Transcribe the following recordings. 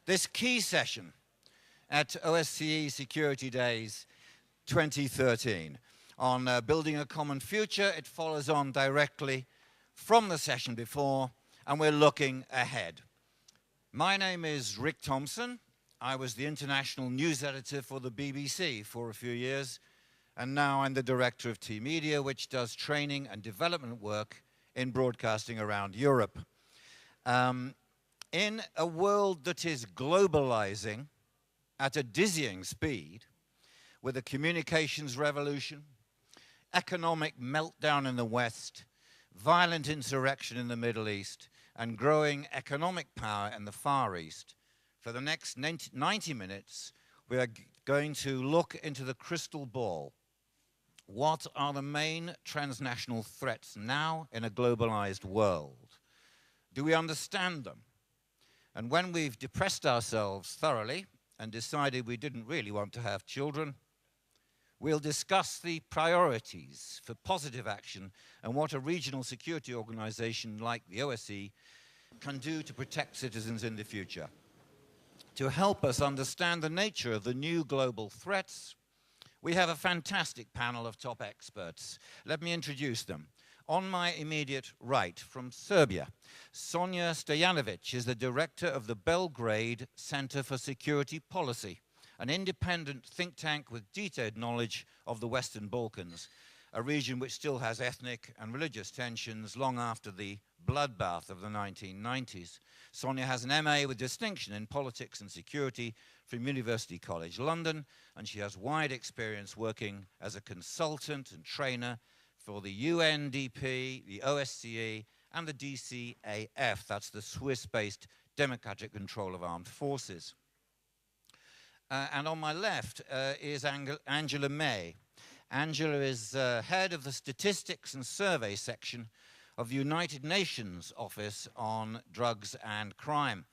this key session at OSCE Security Days 2013 on building a common future. It follows on directly from the session before, and we're looking ahead. My name is Rick Thompson. I was the international news editor for the BBC for a few years, and now I'm the director of T Media, which does training and development work in broadcasting around Europe. In a world that is globalizing at a dizzying speed, with a communications revolution, economic meltdown in the West, violent insurrection in the Middle East, and growing economic power in the Far East, for the next 90 minutes, we are going to look into the crystal ball. What are the main transnational threats now in a globalized world? Do we understand them? And when we've depressed ourselves thoroughly and decided we didn't really want to have children, we'll discuss the priorities for positive action and what a regional security organization like the OSCE can do to protect citizens in the future. To help us understand the nature of the new global threats, we have a fantastic panel of top experts. Let me introduce them. On my immediate right, from Serbia, Sonja Stojanovic is the director of the Belgrade Center for Security Policy, an independent think tank with detailed knowledge of the Western Balkans, a region which still has ethnic and religious tensions long after the bloodbath of the 1990s. Sonja has an MA with distinction in politics and security from University College London, and she has wide experience working as a consultant and trainer for the UNDP, the OSCE, and the DCAF. That's the Swiss-based Democratic Control of Armed Forces. And on my left is Angela May. Angela is head of the Statistics and Survey section of the United Nations Office on Drugs and Crime,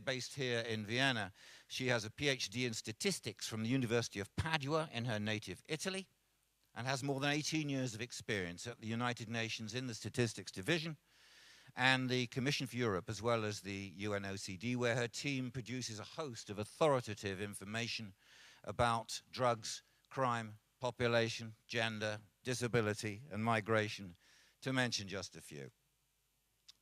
based here in Vienna. She has a PhD in statistics from the University of Padua in her native Italy, and has more than 18 years of experience at the United Nations in the Statistics Division and the Commission for Europe, as well as the UNODC, where her team produces a host of authoritative information about drugs, crime, population, gender, disability, and migration, to mention just a few.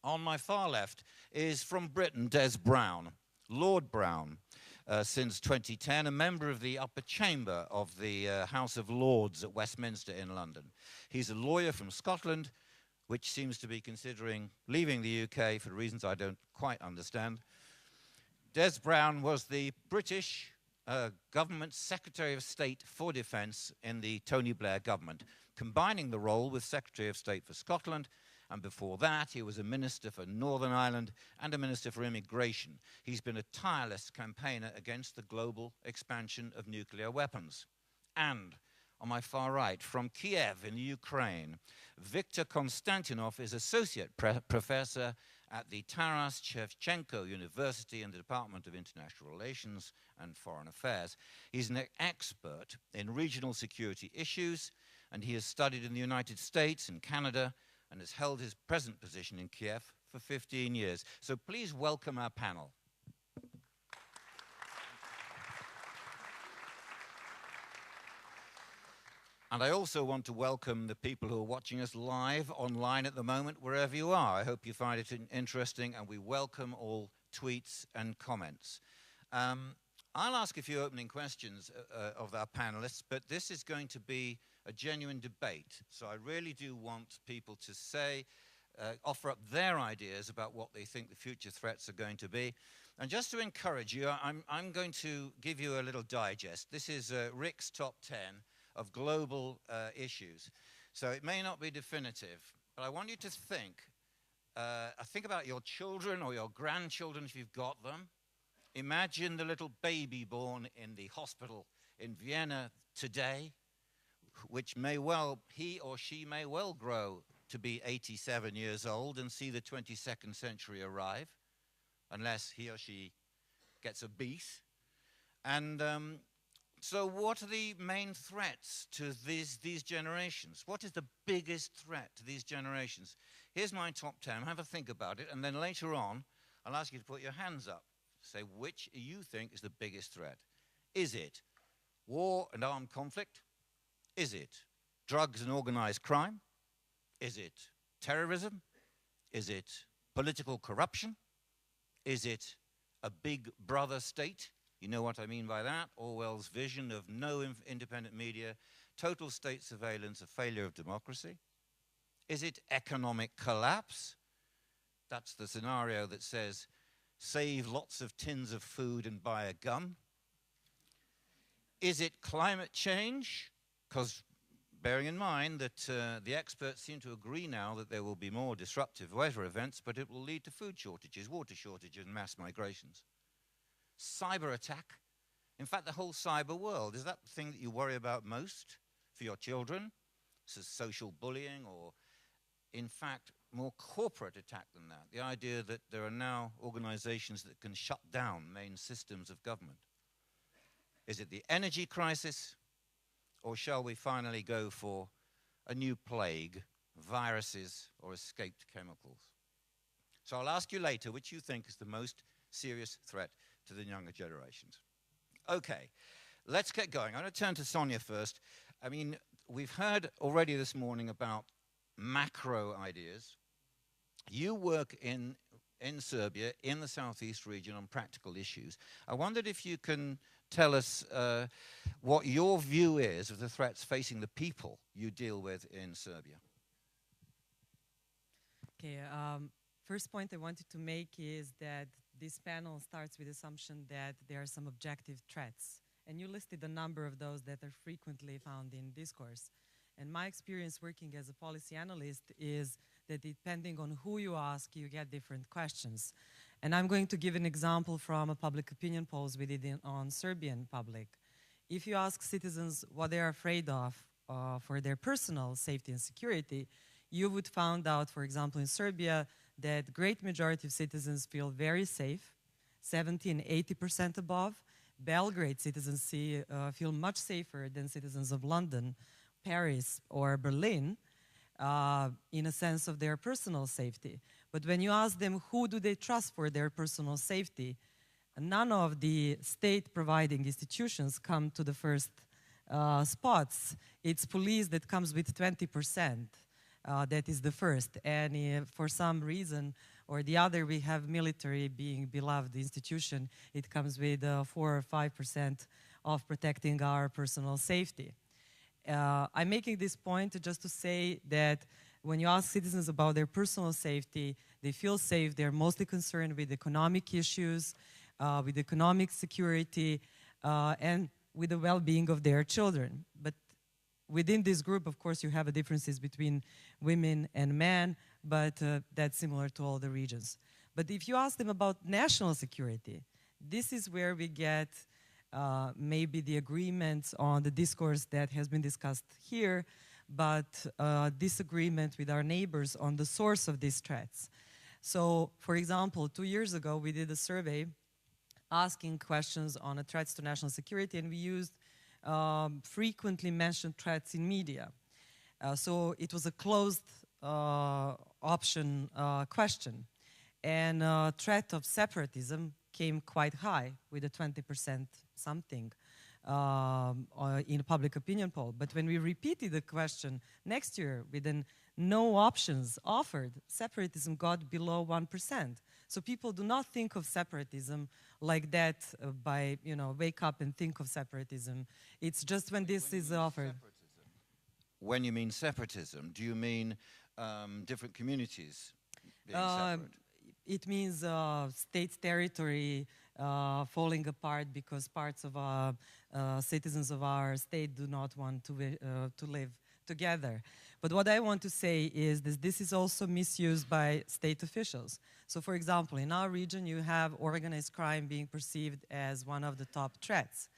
On my far left is from Britain, Browne, Lord Browne, since 2010, a member of the upper chamber of the House of Lords at Westminster in London. He's a lawyer from Scotland, which seems to be considering leaving the UK for reasons I don't quite understand. Browne was the British government Secretary of State for Defence in the Tony Blair government, combining the role with Secretary of State for Scotland, and before that he was a Minister for Northern Ireland and a Minister for Immigration. He's been a tireless campaigner against the global expansion of nuclear weapons. And on my far right, from Kiev in Ukraine, Viktor Konstantynov is Associate Professor at the Taras Shevchenko University in the Department of International Relations and Foreign Affairs. He's an expert in regional security issues, and he has studied in the United States and Canada and has held his present position in Kiev for 15 years. So please welcome our panel. And I also want to welcome the people who are watching us live online at the moment, wherever you are. I hope you find it interesting, and we welcome all tweets and comments. I'll ask a few opening questions of our panelists, but this is going to be a genuine debate. So I really do want people to say, offer up their ideas about what they think the future threats are going to be. And just to encourage you, I'm going to give you a little digest. This is Rick's top 10 of global issues. So it may not be definitive, but I want you to think about your children or your grandchildren if you've got them. Imagine the little baby born in the hospital in Vienna today, which may well, he or she may well grow to be 87 years old and see the 22nd century arrive, unless he or she gets a beat. And so what are the main threats to these generations? What is the biggest threat to these generations? Here's my top 10. Have a think about it, and then later on, I'll ask you to put your hands up Say which you think is the biggest threat. Is it war and armed conflict? Is it drugs and organized crime? Is it terrorism? Is it political corruption? Is it a big brother state? You know what I mean by that? Orwell's vision of no independent media, total state surveillance, a failure of democracy. Is it economic collapse? That's the scenario that says, save lots of tins of food and buy a gun. Is it climate change? Because bearing in mind that the experts seem to agree now that there will be more disruptive weather events, but it will lead to food shortages, water shortages, and mass migrations. Cyber attack. In fact, the whole cyber world, is that the thing that you worry about most for your children? So social bullying, or in fact, more corporate attack than that. The idea that there are now organizations that can shut down main systems of government. Is it the energy crisis? Or shall we finally go for a new plague, viruses, or escaped chemicals? So I'll ask you later which you think is the most serious threat to the younger generations. Okay, let's get going. I'm going to turn to Sonja first. I mean, we've heard already this morning about macro ideas. You work in Serbia, in the southeast region, on practical issues. I wondered if you can tell us what your view is of the threats facing the people you deal with in Serbia. Okay, first point I wanted to make is that this panel starts with the assumption that there are some objective threats. And you listed a number of those that are frequently found in discourse. And my experience working as a policy analyst is that depending on who you ask, you get different questions. And I'm going to give an example from a public opinion polls we did on Serbian public. If you ask citizens what they're afraid of for their personal safety and security, you would find out, for example, in Serbia, that great majority of citizens feel very safe, 70 and 80% above. Belgrade citizens feel much safer than citizens of London, Paris, or Berlin, in a sense of their personal safety. But when you ask them who do they trust for their personal safety, none of the state-providing institutions come to the first spots. It's police that comes with 20%. That is the first. And for some reason or the other, we have military being beloved institution. It comes with 4 or 5% of protecting our personal safety. I'm making this point just to say that when you ask citizens about their personal safety, they feel safe. They're mostly concerned with economic issues, with economic security, and with the well-being of their children. But within this group, of course, you have differences between women and men, but that's similar to all the regions. But if you ask them about national security, this is where we get maybe the agreements on the discourse that has been discussed here, but disagreement with our neighbors on the source of these threats. So, for example, 2 years ago, we did a survey asking questions on threats to national security, and we used frequently mentioned threats in media. So it was a closed option question. And threat of separatism came quite high with a 20% something in a public opinion poll. But when we repeated the question next year with no options offered, separatism got below 1%. So people do not think of separatism like that by, wake up and think of separatism. It's just when this is offered. When you mean separatism, do you mean different communities being separate? It means state territory falling apart because parts of citizens of our state do not want to live together. But what I want to say is this is also misused by state officials. So for example, in our region, you have organized crime being perceived as one of the top threats.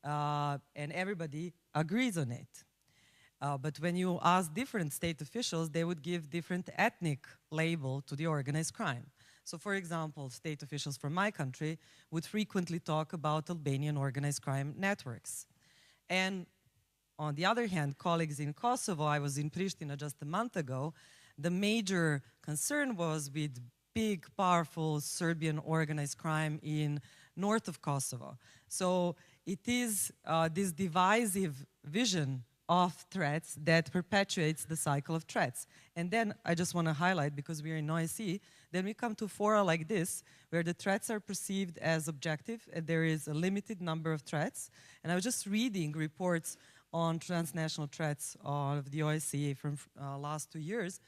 And everybody agrees on it. But when you ask different state officials, they would give different ethnic label to the organized crime. So for example, state officials from my country would frequently talk about Albanian organized crime networks. And on the other hand, colleagues in Kosovo, I was in Pristina just a month ago, the major concern was with big, powerful Serbian organized crime in north of Kosovo. So it is this divisive vision of threats that perpetuates the cycle of threats. And then I just want to highlight, because we're in OSCE, then we come to fora like this, where the threats are perceived as objective, and there is a limited number of threats. And I was just reading reports on transnational threats of the OSCE from last 2 years.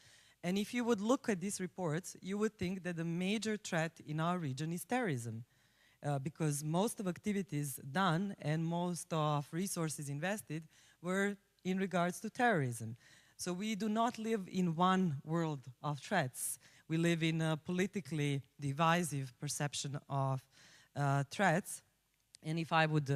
And if you would look at these reports, you would think that the major threat in our region is terrorism. Because most of activities done and most of resources invested were in regards to terrorism. So we do not live in one world of threats. We live in a politically divisive perception of threats. And if I would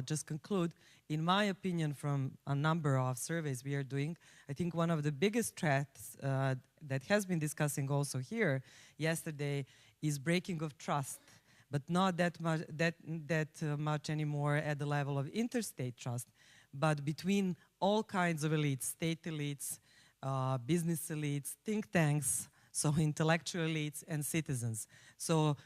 just conclude, in my opinion, from a number of surveys we are doing, I think one of the biggest threats that has been discussing also here yesterday is breaking of trust, but not that much anymore at the level of interstate trust, but between all kinds of elites, state elites, business elites, think tanks, so intellectual elites and citizens. So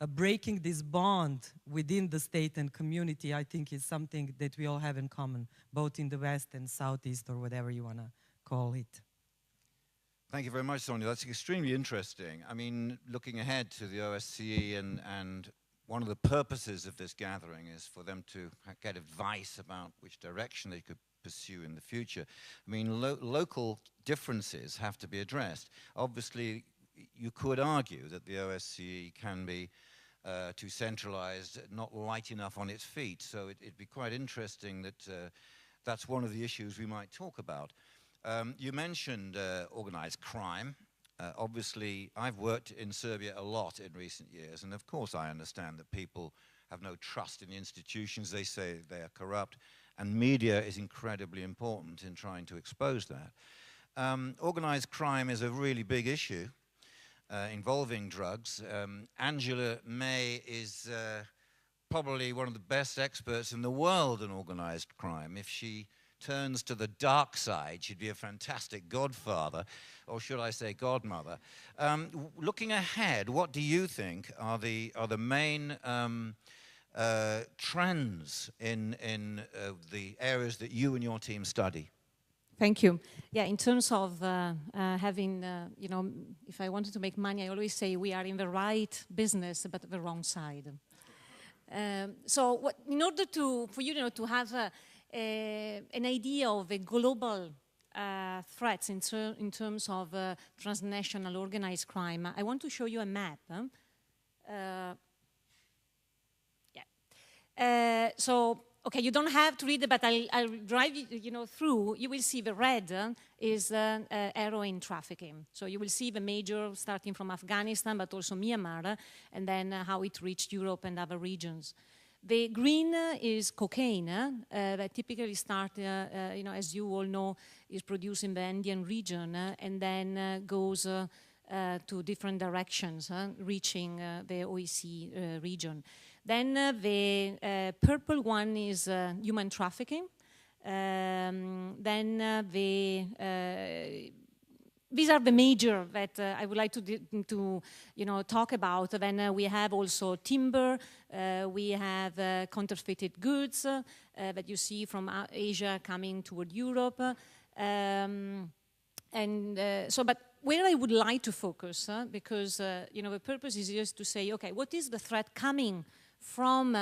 breaking this bond within the state and community, I think, is something that we all have in common, both in the West and Southeast, or whatever you want to call it. Thank you very much, Sonja. That's extremely interesting. I mean, looking ahead to the OSCE, and one of the purposes of this gathering is for them to get advice about which direction they could pursue in the future. I mean, local differences have to be addressed. Obviously, you could argue that the OSCE can be too centralized, not light enough on its feet. So it'd be quite interesting that that's one of the issues we might talk about. You mentioned organized crime. Obviously, I've worked in Serbia a lot in recent years, and of course I understand that people have no trust in the institutions. They say they are corrupt, and media is incredibly important in trying to expose that. Organized crime is a really big issue involving drugs. Angela May is probably one of the best experts in the world in organized crime. If she turns to the dark side, she'd be a fantastic godfather, or should I say godmother. Looking ahead, what do you think are the main trends in the areas that you and your team study? Thank you. Yeah, in terms of having, you know, if I wanted to make money, I always say we are in the right business, but the wrong side. So in order for you, to have an idea of a global threats in terms of transnational organized crime, I want to show you a map. So, okay, you don't have to read it, but I'll drive you through. You will see the red is heroin trafficking. So you will see the major starting from Afghanistan, but also Myanmar, and then how it reached Europe and other regions. The green is cocaine that typically start, as you all know, is produced in the Andean region and then goes to different directions, reaching the OSCE region. Then the purple one is human trafficking. These are the major that I would like to talk about. Then we have also timber. We have counterfeited goods that you see from Asia coming toward Europe. But where I would like to focus, because the purpose is just to say, okay, what is the threat coming from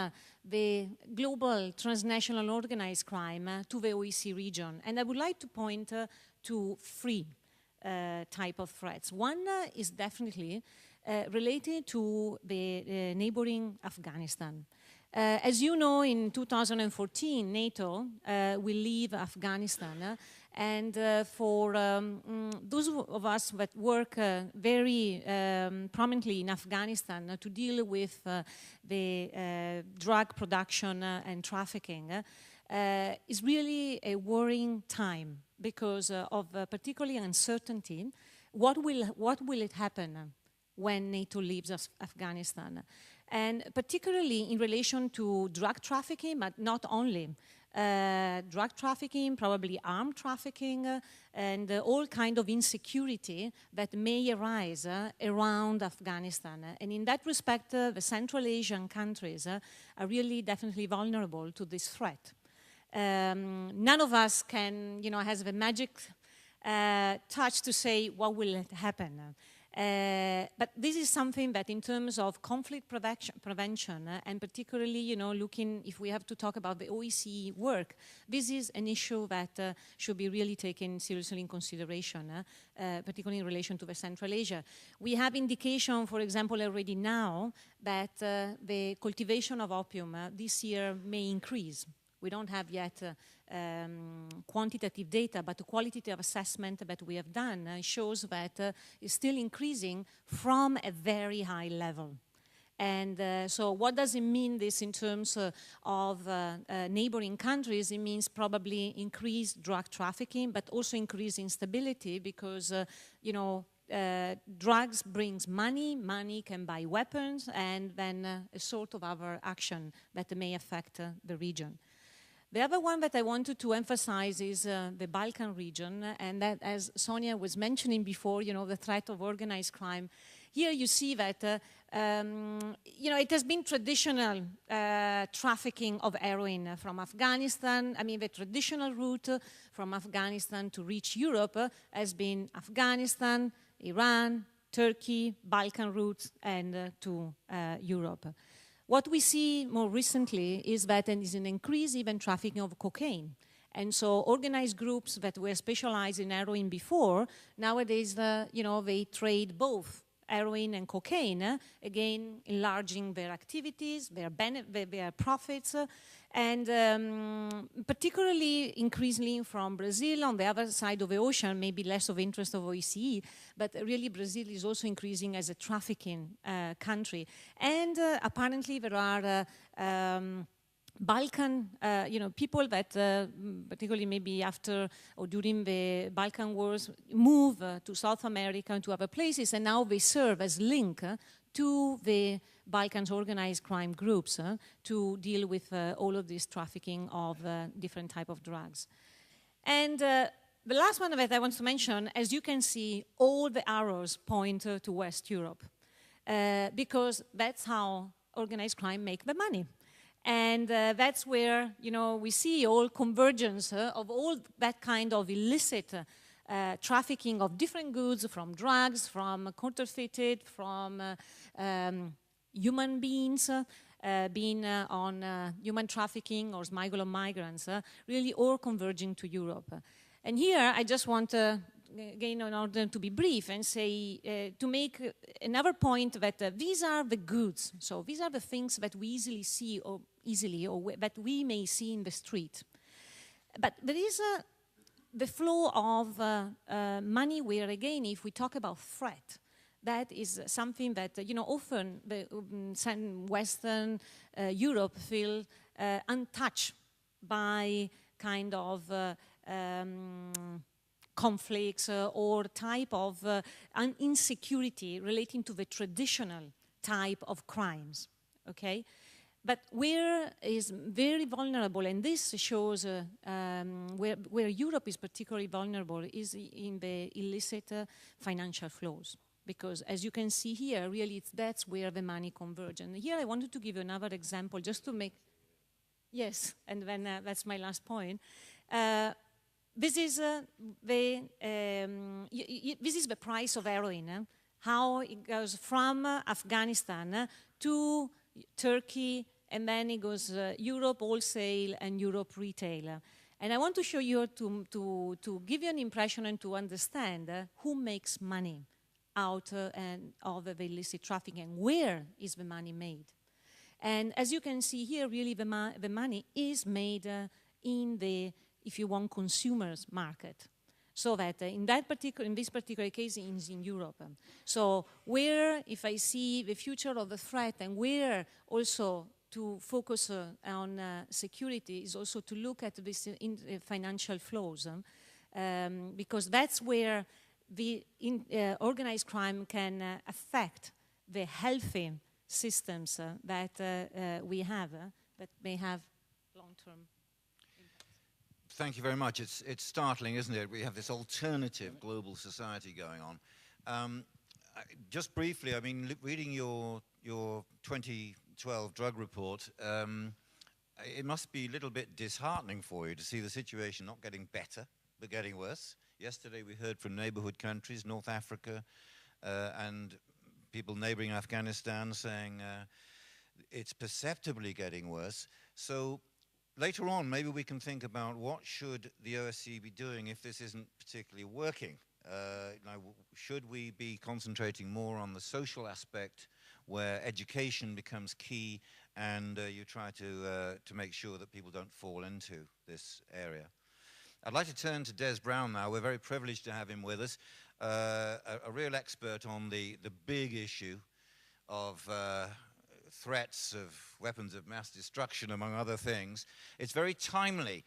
the global transnational organized crime to the OSCE region? And I would like to point to three type of threats. One is definitely related to the neighboring Afghanistan. As you know, in 2014, NATO will leave Afghanistan. And for those of us that work very prominently in Afghanistan to deal with the drug production and trafficking, is really a worrying time because of particularly uncertainty. What will it happen when NATO leaves Afghanistan? And particularly in relation to drug trafficking, but not only. drug trafficking, probably armed trafficking, and all kind of insecurity that may arise around Afghanistan. And in that respect, the Central Asian countries are really definitely vulnerable to this threat. None of us can, has the magic touch to say what will happen. But this is something that in terms of conflict prevention and particularly, looking, if we have to talk about the OSCE work, this is an issue that should be really taken seriously in consideration, particularly in relation to the Central Asia. We have indication, for example, already now that the cultivation of opium this year may increase. We don't have yet quantitative data, but the qualitative assessment that we have done shows that it's still increasing from a very high level. And so what does it mean this in terms of neighboring countries? It means probably increased drug trafficking, but also increased instability because, drugs brings money, money can buy weapons, and then a sort of other action that may affect the region. The other one that I wanted to emphasize is the Balkan region, and that, as Sonja was mentioning before, the threat of organized crime. Here you see that, it has been traditional trafficking of heroin from Afghanistan. I mean, the traditional route from Afghanistan to reach Europe has been Afghanistan, Iran, Turkey, Balkan routes, and to Europe. What we see more recently is that there is an increase even trafficking of cocaine. And so organized groups that were specialized in heroin before, nowadays, they trade both heroin and cocaine, again, enlarging their activities, their profits, and particularly increasingly from Brazil on the other side of the ocean, maybe less of interest of OSCE, but really Brazil is also increasing as a trafficking country. And apparently there are Balkan, people that, particularly maybe after or during the Balkan Wars, move to South America and to other places, and now they serve as link to the Balkans organized crime groups to deal with all of this trafficking of different type of drugs. And the last one that I want to mention, as you can see, all the arrows point to West Europe, because that's how organized crime make the money. And that's where, we see all convergence of all that kind of illicit trafficking of different goods, from drugs, from counterfeited, from human beings, being on human trafficking or smuggle of migrants, really all converging to Europe. And here I just want to, again, in order to be brief and say, to make another point that these are the goods. So these are the things that we easily see or that we may see in the street. But there is the flow of money where, again, if we talk about threat, that is something that, often the Western Europe feel untouched by kind of conflicts or type of insecurity relating to the traditional type of crimes, okay? But where is very vulnerable, and this shows where Europe is particularly vulnerable, is in the illicit financial flows. Because as you can see here, really that's where the money converges. And here I wanted to give you another example just to make, yes, and then that's my last point. This is the price of heroin, how it goes from Afghanistan to Turkey, and then it goes Europe wholesale and Europe retail. And I want to show you to give you an impression and to understand who makes money out of the illicit trafficking and where is the money made. And as you can see here, really the money is made in the, if you want, consumers market. So that in this particular case, is in Europe. So where, if I see the future of the threat, and where also to focus on security is also to look at this financial flows, because that's where the organized crime can affect the healthy systems that we have that may have long-term thank you very much. It's startling, isn't it? We have this alternative global society going on. Just briefly, I mean, reading your 2012 drug report, it must be a little bit disheartening for you to see the situation not getting better, but getting worse. Yesterday we heard from neighborhood countries, North Africa, and people neighboring Afghanistan saying it's perceptibly getting worse. So later on, maybe we can think about what should the OSCE be doing if this isn't particularly working. Now, should we be concentrating more on the social aspect where education becomes key and you try to make sure that people don't fall into this area? I'd like to turn to Des Browne now. We're very privileged to have him with us, a real expert on the big issue of threats of weapons of mass destruction, among other things. It's very timely.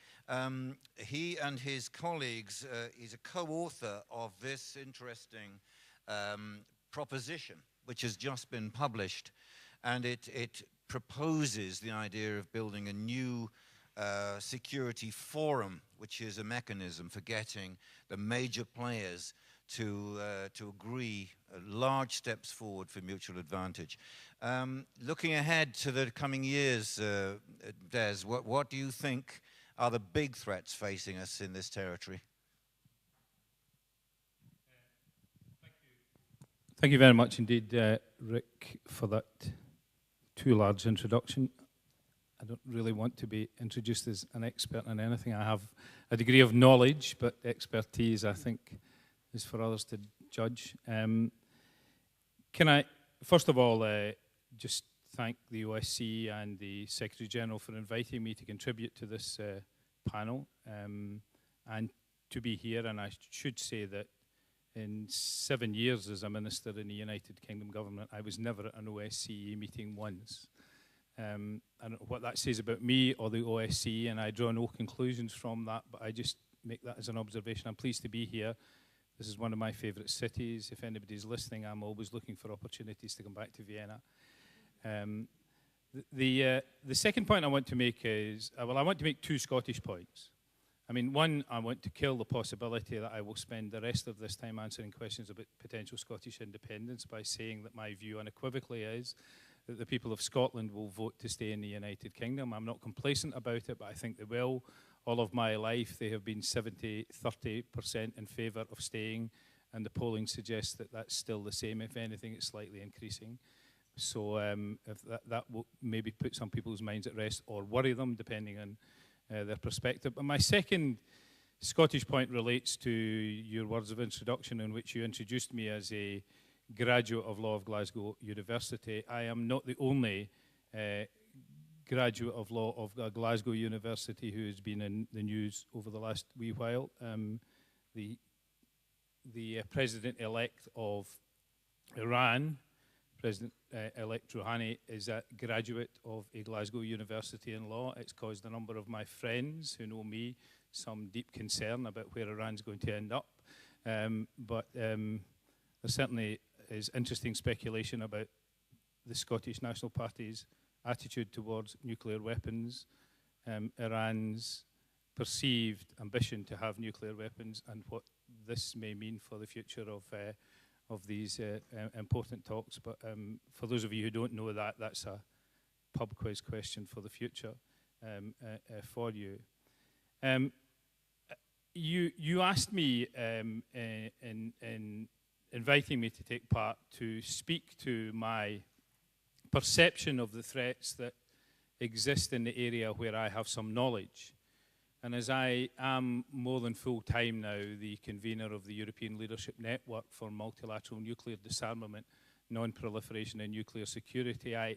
He and his colleagues, he's a co-author of this interesting proposition, which has just been published, and it proposes the idea of building a new security forum, which is a mechanism for getting the major players to agree large steps forward for mutual advantage. Looking ahead to the coming years, Des, what do you think are the big threats facing us in this territory? Thank you very much indeed, Rick, for that too large introduction. I don't really want to be introduced as an expert in anything. I have a degree of knowledge, but expertise, I think, is for others to judge. Can I, first of all, just thank the OSCE and the Secretary General for inviting me to contribute to this panel and to be here. And I should say that in 7 years as a minister in the United Kingdom government, I was never at an OSCE meeting once. I don't know what that says about me or the OSCE, and I draw no conclusions from that, but I just make that as an observation. I'm pleased to be here. This is one of my favourite cities. If anybody's listening, I'm always looking for opportunities to come back to Vienna. The second point I want to make is, well, I want to make two Scottish points. I mean, one, I want to kill the possibility that I will spend the rest of this time answering questions about potential Scottish independence by saying that my view unequivocally is that the people of Scotland will vote to stay in the United Kingdom. I'm not complacent about it, but I think they will. All of my life, they have been 30% in favour of staying, and the polling suggests that that's still the same. If anything, it's slightly increasing. So if that will maybe put some people's minds at rest or worry them, depending on their perspective. But my second Scottish point relates to your words of introduction in which you introduced me as a graduate of law of Glasgow University. I am not the only graduate of law of Glasgow University who has been in the news over the last wee while. The president-elect of Iran, President-elect Rouhani, is a graduate of a Glasgow University in law. It's caused a number of my friends who know me some deep concern about where Iran's going to end up. But there certainly is interesting speculation about the Scottish National Party's attitude towards nuclear weapons, Iran's perceived ambition to have nuclear weapons, and what this may mean for the future of these important talks. But for those of you who don't know that, that's a pub quiz question for the future for you. You asked me in inviting me to take part to speak to my perception of the threats that exist in the area where I have some knowledge. And as I am more than full-time now the convener of the European Leadership Network for Multilateral Nuclear Disarmament, Non-Proliferation and Nuclear Security, I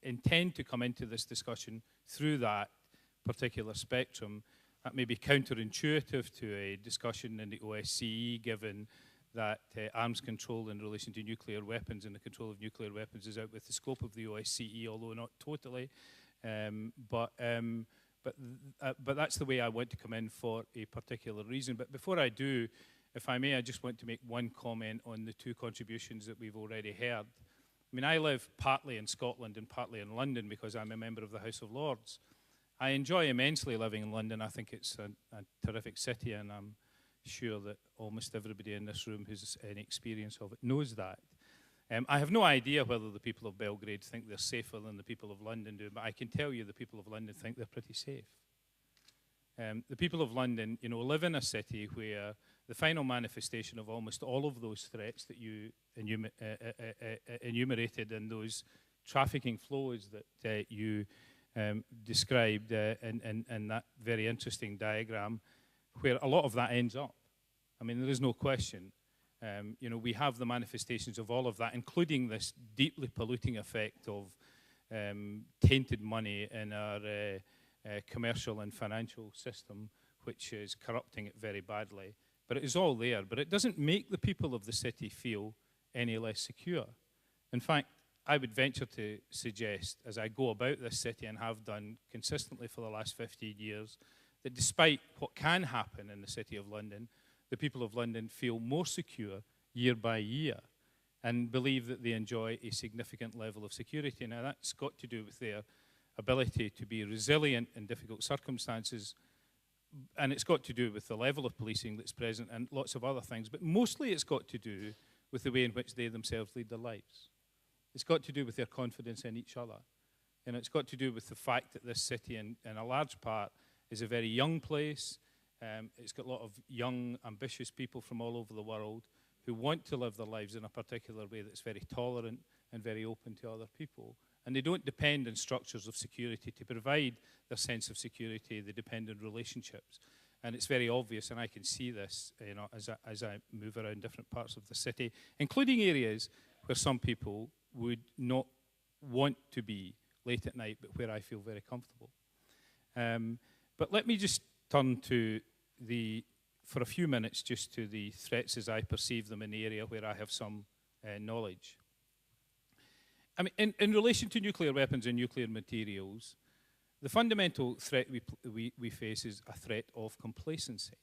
intend to come into this discussion through that particular spectrum. That may be counterintuitive to a discussion in the OSCE, given that arms control in relation to nuclear weapons and the control of nuclear weapons is out with the scope of the OSCE, although not totally. But that's the way I want to come in for a particular reason. But before I do, if I may, I just want to make one comment on the two contributions that we've already heard. I mean, I live partly in Scotland and partly in London because I'm a member of the House of Lords. I enjoy immensely living in London. I think it's a terrific city, and I'm sure that almost everybody in this room who's any experience of it knows that. I have no idea whether the people of Belgrade think they're safer than the people of London do, but I can tell you the people of London think they're pretty safe. The people of London, live in a city where the final manifestation of almost all of those threats that you enumerated and those trafficking flows that you described in that very interesting diagram, where a lot of that ends up. I mean, there is no question. We have the manifestations of all of that, including this deeply polluting effect of tainted money in our commercial and financial system, which is corrupting it very badly. But it is all there. But it doesn't make the people of the city feel any less secure. In fact, I would venture to suggest, as I go about this city and have done consistently for the last 15 years, that despite what can happen in the City of London, the people of London feel more secure year by year and believe that they enjoy a significant level of security. Now, that's got to do with their ability to be resilient in difficult circumstances, and it's got to do with the level of policing that's present and lots of other things, but mostly it's got to do with the way in which they themselves lead their lives. It's got to do with their confidence in each other. And it's got to do with the fact that this city, in a large part, is a very young place. It's got a lot of young, ambitious people from all over the world who want to live their lives in a particular way that's very tolerant and very open to other people. And they don't depend on structures of security to provide their sense of security. They depend on relationships. And it's very obvious, and I can see this as I move around different parts of the city, including areas where some people would not want to be late at night, but where I feel very comfortable. But let me just turn to for a few minutes, just to the threats as I perceive them in the area where I have some knowledge. I mean, in relation to nuclear weapons and nuclear materials, the fundamental threat we face is a threat of complacency.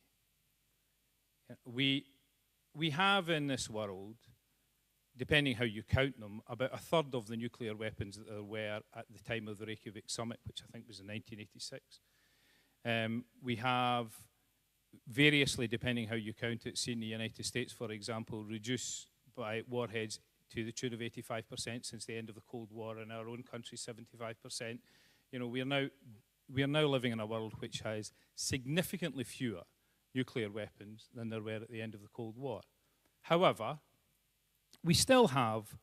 We have in this world, depending how you count them, about a third of the nuclear weapons that there were at the time of the Reykjavik summit, which I think was in 1986. We have, variously, depending how you count it, seen the United States, for example, reduce by warheads to the tune of 85% since the end of the Cold War, in our own country, 75%. We are now living in a world which has significantly fewer nuclear weapons than there were at the end of the Cold War. However, we still have,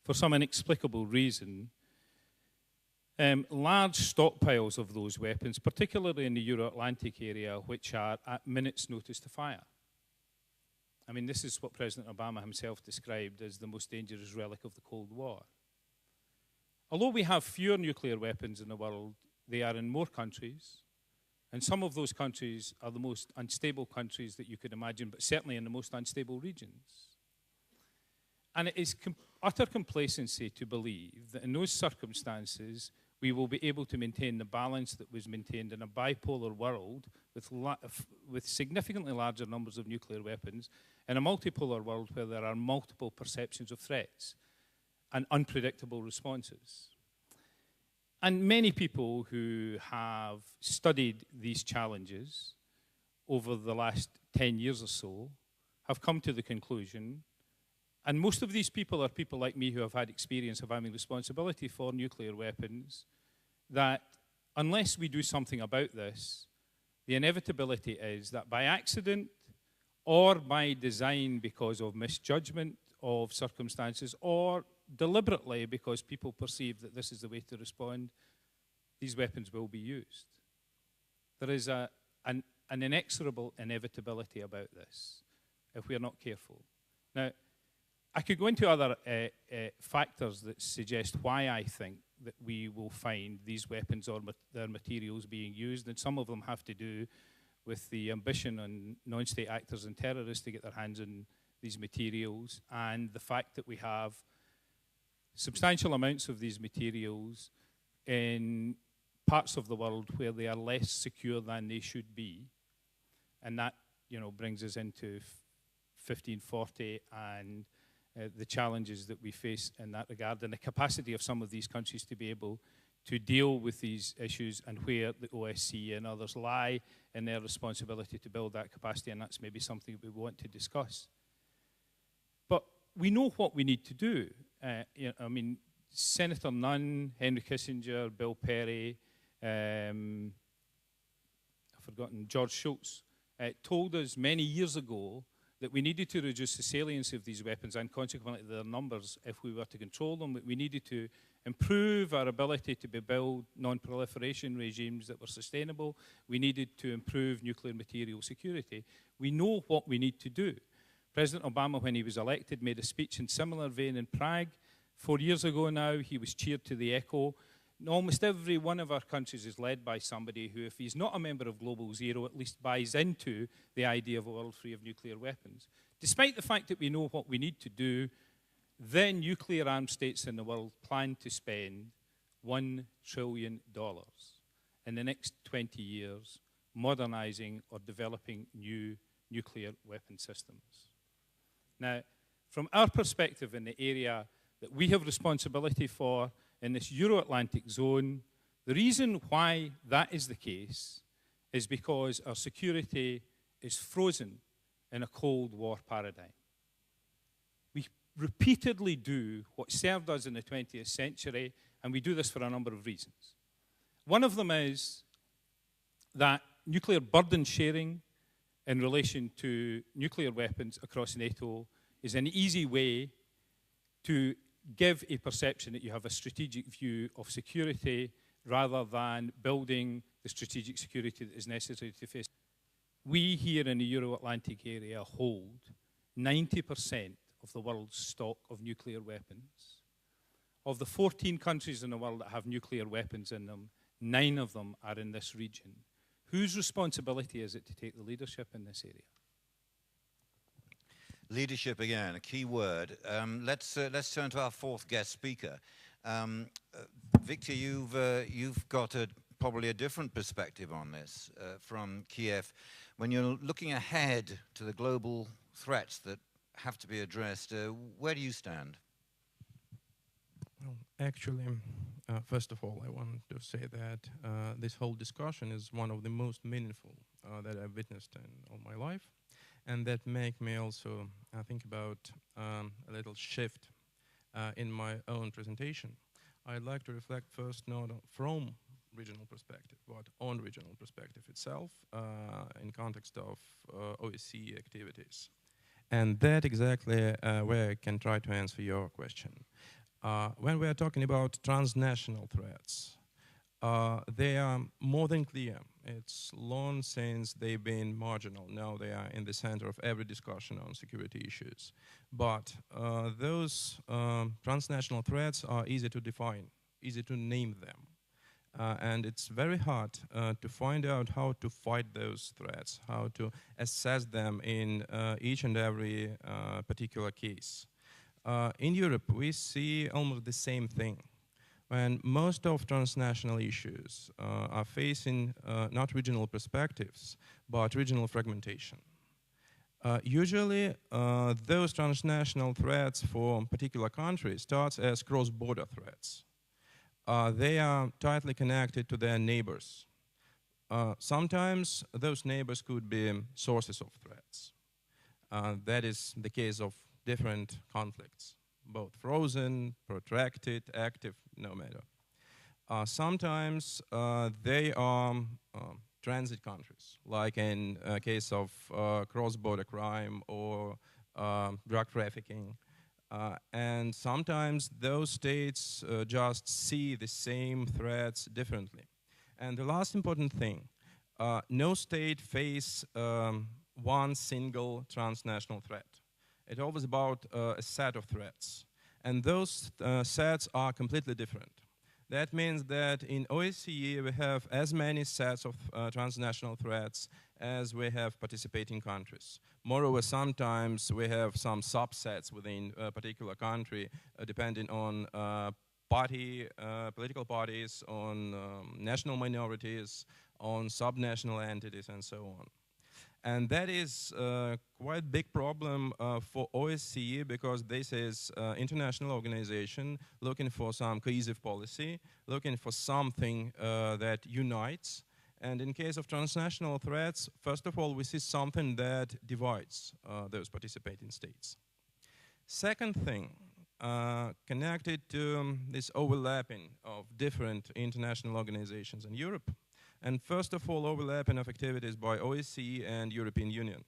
for some inexplicable reason, large stockpiles of those weapons, particularly in the Euro-Atlantic area, which are at minutes' notice to fire. I mean, this is what President Obama himself described as the most dangerous relic of the Cold War. Although we have fewer nuclear weapons in the world, they are in more countries, and some of those countries are the most unstable countries that you could imagine, but certainly in the most unstable regions. And it is utter complacency to believe that in those circumstances we will be able to maintain the balance that was maintained in a bipolar world with significantly larger numbers of nuclear weapons, in a multipolar world where there are multiple perceptions of threats and unpredictable responses. And many people who have studied these challenges over the last 10 years or so have come to the conclusion, and most of these people are people like me who have had experience of having responsibility for nuclear weapons, that unless we do something about this, the inevitability is that by accident or by design because of misjudgment of circumstances, or deliberately because people perceive that this is the way to respond, these weapons will be used. There is an inexorable inevitability about this if we are not careful. Now, I could go into other factors that suggest why I think that we will find these weapons or their materials being used, and some of them have to do with the ambition on non-state actors and terrorists to get their hands on these materials, and the fact that we have substantial amounts of these materials in parts of the world where they are less secure than they should be, and that brings us into 1540 and the challenges that we face in that regard, and the capacity of some of these countries to be able to deal with these issues and where the OSCE and others lie in their responsibility to build that capacity, and that's maybe something we want to discuss. But we know what we need to do. I mean, Senator Nunn, Henry Kissinger, Bill Perry, I've forgotten, George Shultz, told us many years ago that we needed to reduce the saliency of these weapons and consequently their numbers if we were to control them. We needed to improve our ability to build non-proliferation regimes that were sustainable. We needed to improve nuclear material security. We know what we need to do. President Obama, when he was elected, made a speech in similar vein in Prague. 4 years ago now, he was cheered to the echo. Almost every one of our countries is led by somebody who, if he's not a member of Global Zero, at least buys into the idea of a world free of nuclear weapons. Despite the fact that we know what we need to do, then nuclear armed states in the world plan to spend $1 trillion in the next 20 years modernizing or developing new nuclear weapon systems. Now, from our perspective in the area that we have responsibility for in this Euro-Atlantic zone, the reason why that is the case is because our security is frozen in a Cold War paradigm. We repeatedly do what served us in the 20th century, and we do this for a number of reasons. One of them is that nuclear burden sharing in relation to nuclear weapons across NATO is an easy way to give a perception that you have a strategic view of security rather than building the strategic security that is necessary to face. We here in the Euro-Atlantic area hold 90% of the world's stock of nuclear weapons. Of the 14 countries in the world that have nuclear weapons in them, 9 of them are in this region. Whose responsibility is it to take the leadership in this area? Leadership again, a key word. Let's turn to our fourth guest speaker. Viktor, you've got probably a different perspective on this from Kiev. When you're looking ahead to the global threats that have to be addressed, where do you stand? Well, actually, first of all, I want to say that this whole discussion is one of the most meaningful that I've witnessed in all my life. And that make me also think about a little shift in my own presentation. I'd like to reflect first not from regional perspective, but on regional perspective itself in context of OSCE activities. And that exactly where I can try to answer your question. When we are talking about transnational threats, they are more than clear. It's long since they've been marginal. Now they are in the center of every discussion on security issues. But those transnational threats are easy to define, easy to name them. And it's very hard to find out how to fight those threats, how to assess them in each and every particular case. In Europe, we see almost the same thing. When most of transnational issues are facing not regional perspectives, but regional fragmentation. Usually, those transnational threats for particular countries starts as cross-border threats. They are tightly connected to their neighbors. Sometimes those neighbors could be sources of threats. That is the case of different conflicts, both frozen, protracted, active, no matter. Sometimes they are transit countries, like in case of cross-border crime or drug trafficking. And sometimes those states just see the same threats differently. And the last important thing, no state faces one single transnational threat. It's always about a set of threats. And those sets are completely different. That means that in OSCE we have as many sets of transnational threats as we have participating countries. Moreover, sometimes we have some subsets within a particular country depending on political parties, on national minorities, on subnational entities, and so on. And that is quite a big problem for OSCE, because this is international organization looking for some cohesive policy, looking for something that unites. And in case of transnational threats, first of all, we see something that divides those participating states. Second thing, connected to this overlapping of different international organizations in Europe, and first of all, overlapping of activities by OSCE and European Union.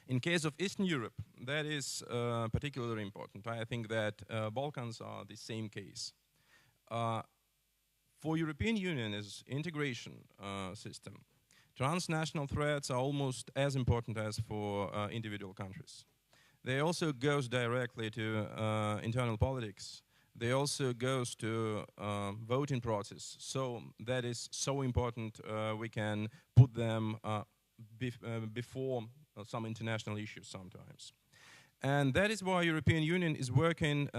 In case of Eastern Europe, that is particularly important. I think that Balkans are the same case. For European Union as integration system, transnational threats are almost as important as for individual countries. They also goes directly to internal politics. They also goes to voting process. So that is so important. We can put them before some international issues sometimes. And that is why European Union is working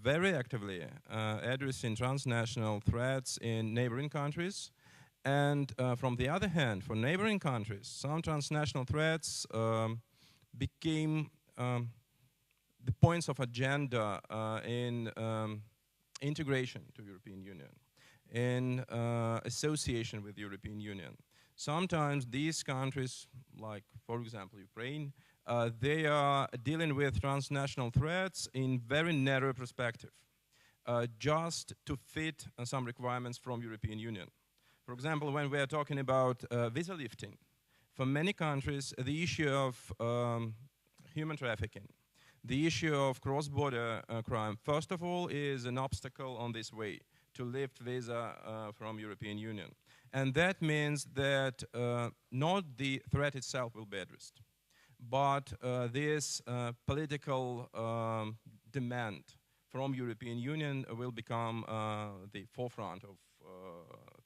very actively addressing transnational threats in neighboring countries. And from the other hand, for neighboring countries, some transnational threats became the points of agenda in integration to European Union, in association with the European Union. Sometimes these countries, like for example Ukraine, they are dealing with transnational threats in very narrow perspective, just to fit some requirements from European Union. For example, when we are talking about visa lifting, for many countries the issue of human trafficking, the issue of cross-border crime, first of all, is an obstacle on this way to lift visa from European Union. And that means that not the threat itself will be addressed, but this political demand from European Union will become the forefront of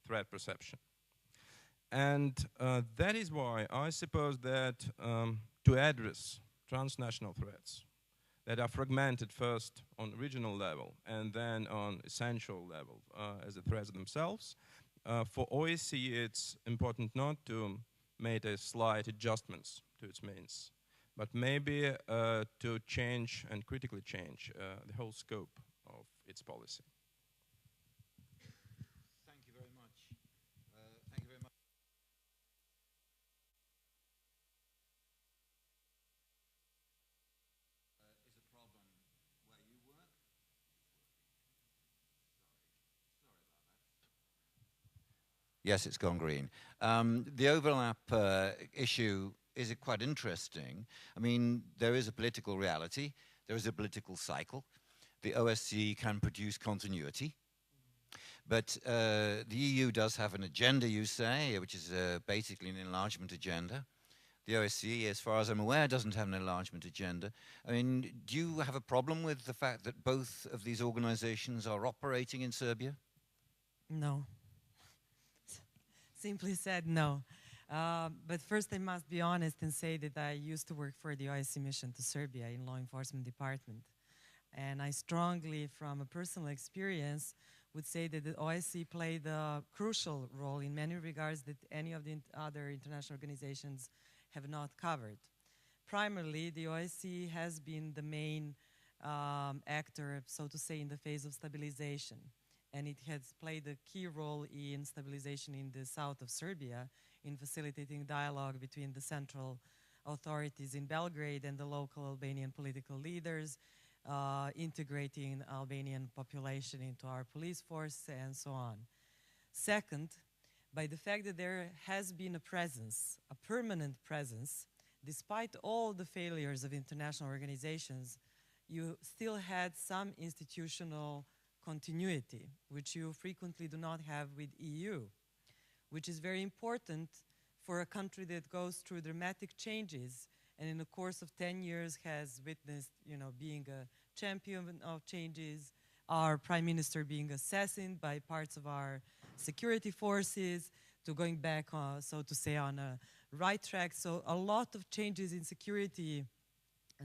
threat perception. And that is why I suppose that to address transnational threats that are fragmented first on regional level and then on essential level as the threats themselves, for OSCE it's important not to make a slight adjustments to its means, but maybe to change and critically change the whole scope of its policy. Thank you very much. Thank you very much. Is a problem where you work? Sorry about that. Yes, it's gone green. The overlap issue is quite interesting. I mean, there is a political reality. There is a political cycle. The OSCE can produce continuity. But the EU does have an agenda, you say, which is basically an enlargement agenda. The OSCE, as far as I'm aware, doesn't have an enlargement agenda. I mean, do you have a problem with the fact that both of these organizations are operating in Serbia? No. Simply said, no. But first I must be honest and say that I used to work for the OSCE mission to Serbia in law enforcement department. And I strongly, from a personal experience, would say that the OSCE played a crucial role in many regards that any of the other international organizations have not covered. Primarily, the OSCE has been the main actor, so to say, in the phase of stabilization. And it has played a key role in stabilization in the south of Serbia, in facilitating dialogue between the central authorities in Belgrade and the local Albanian political leaders, integrating Albanian population into our police force, and so on. Second, by the fact that there has been a presence, a permanent presence, despite all the failures of international organizations, you still had some institutional continuity, which you frequently do not have with EU, which is very important for a country that goes through dramatic changes and in the course of 10 years has witnessed, being a champion of changes, our prime minister being assassinated by parts of our security forces, to going back, so to say, on a right track. So a lot of changes in security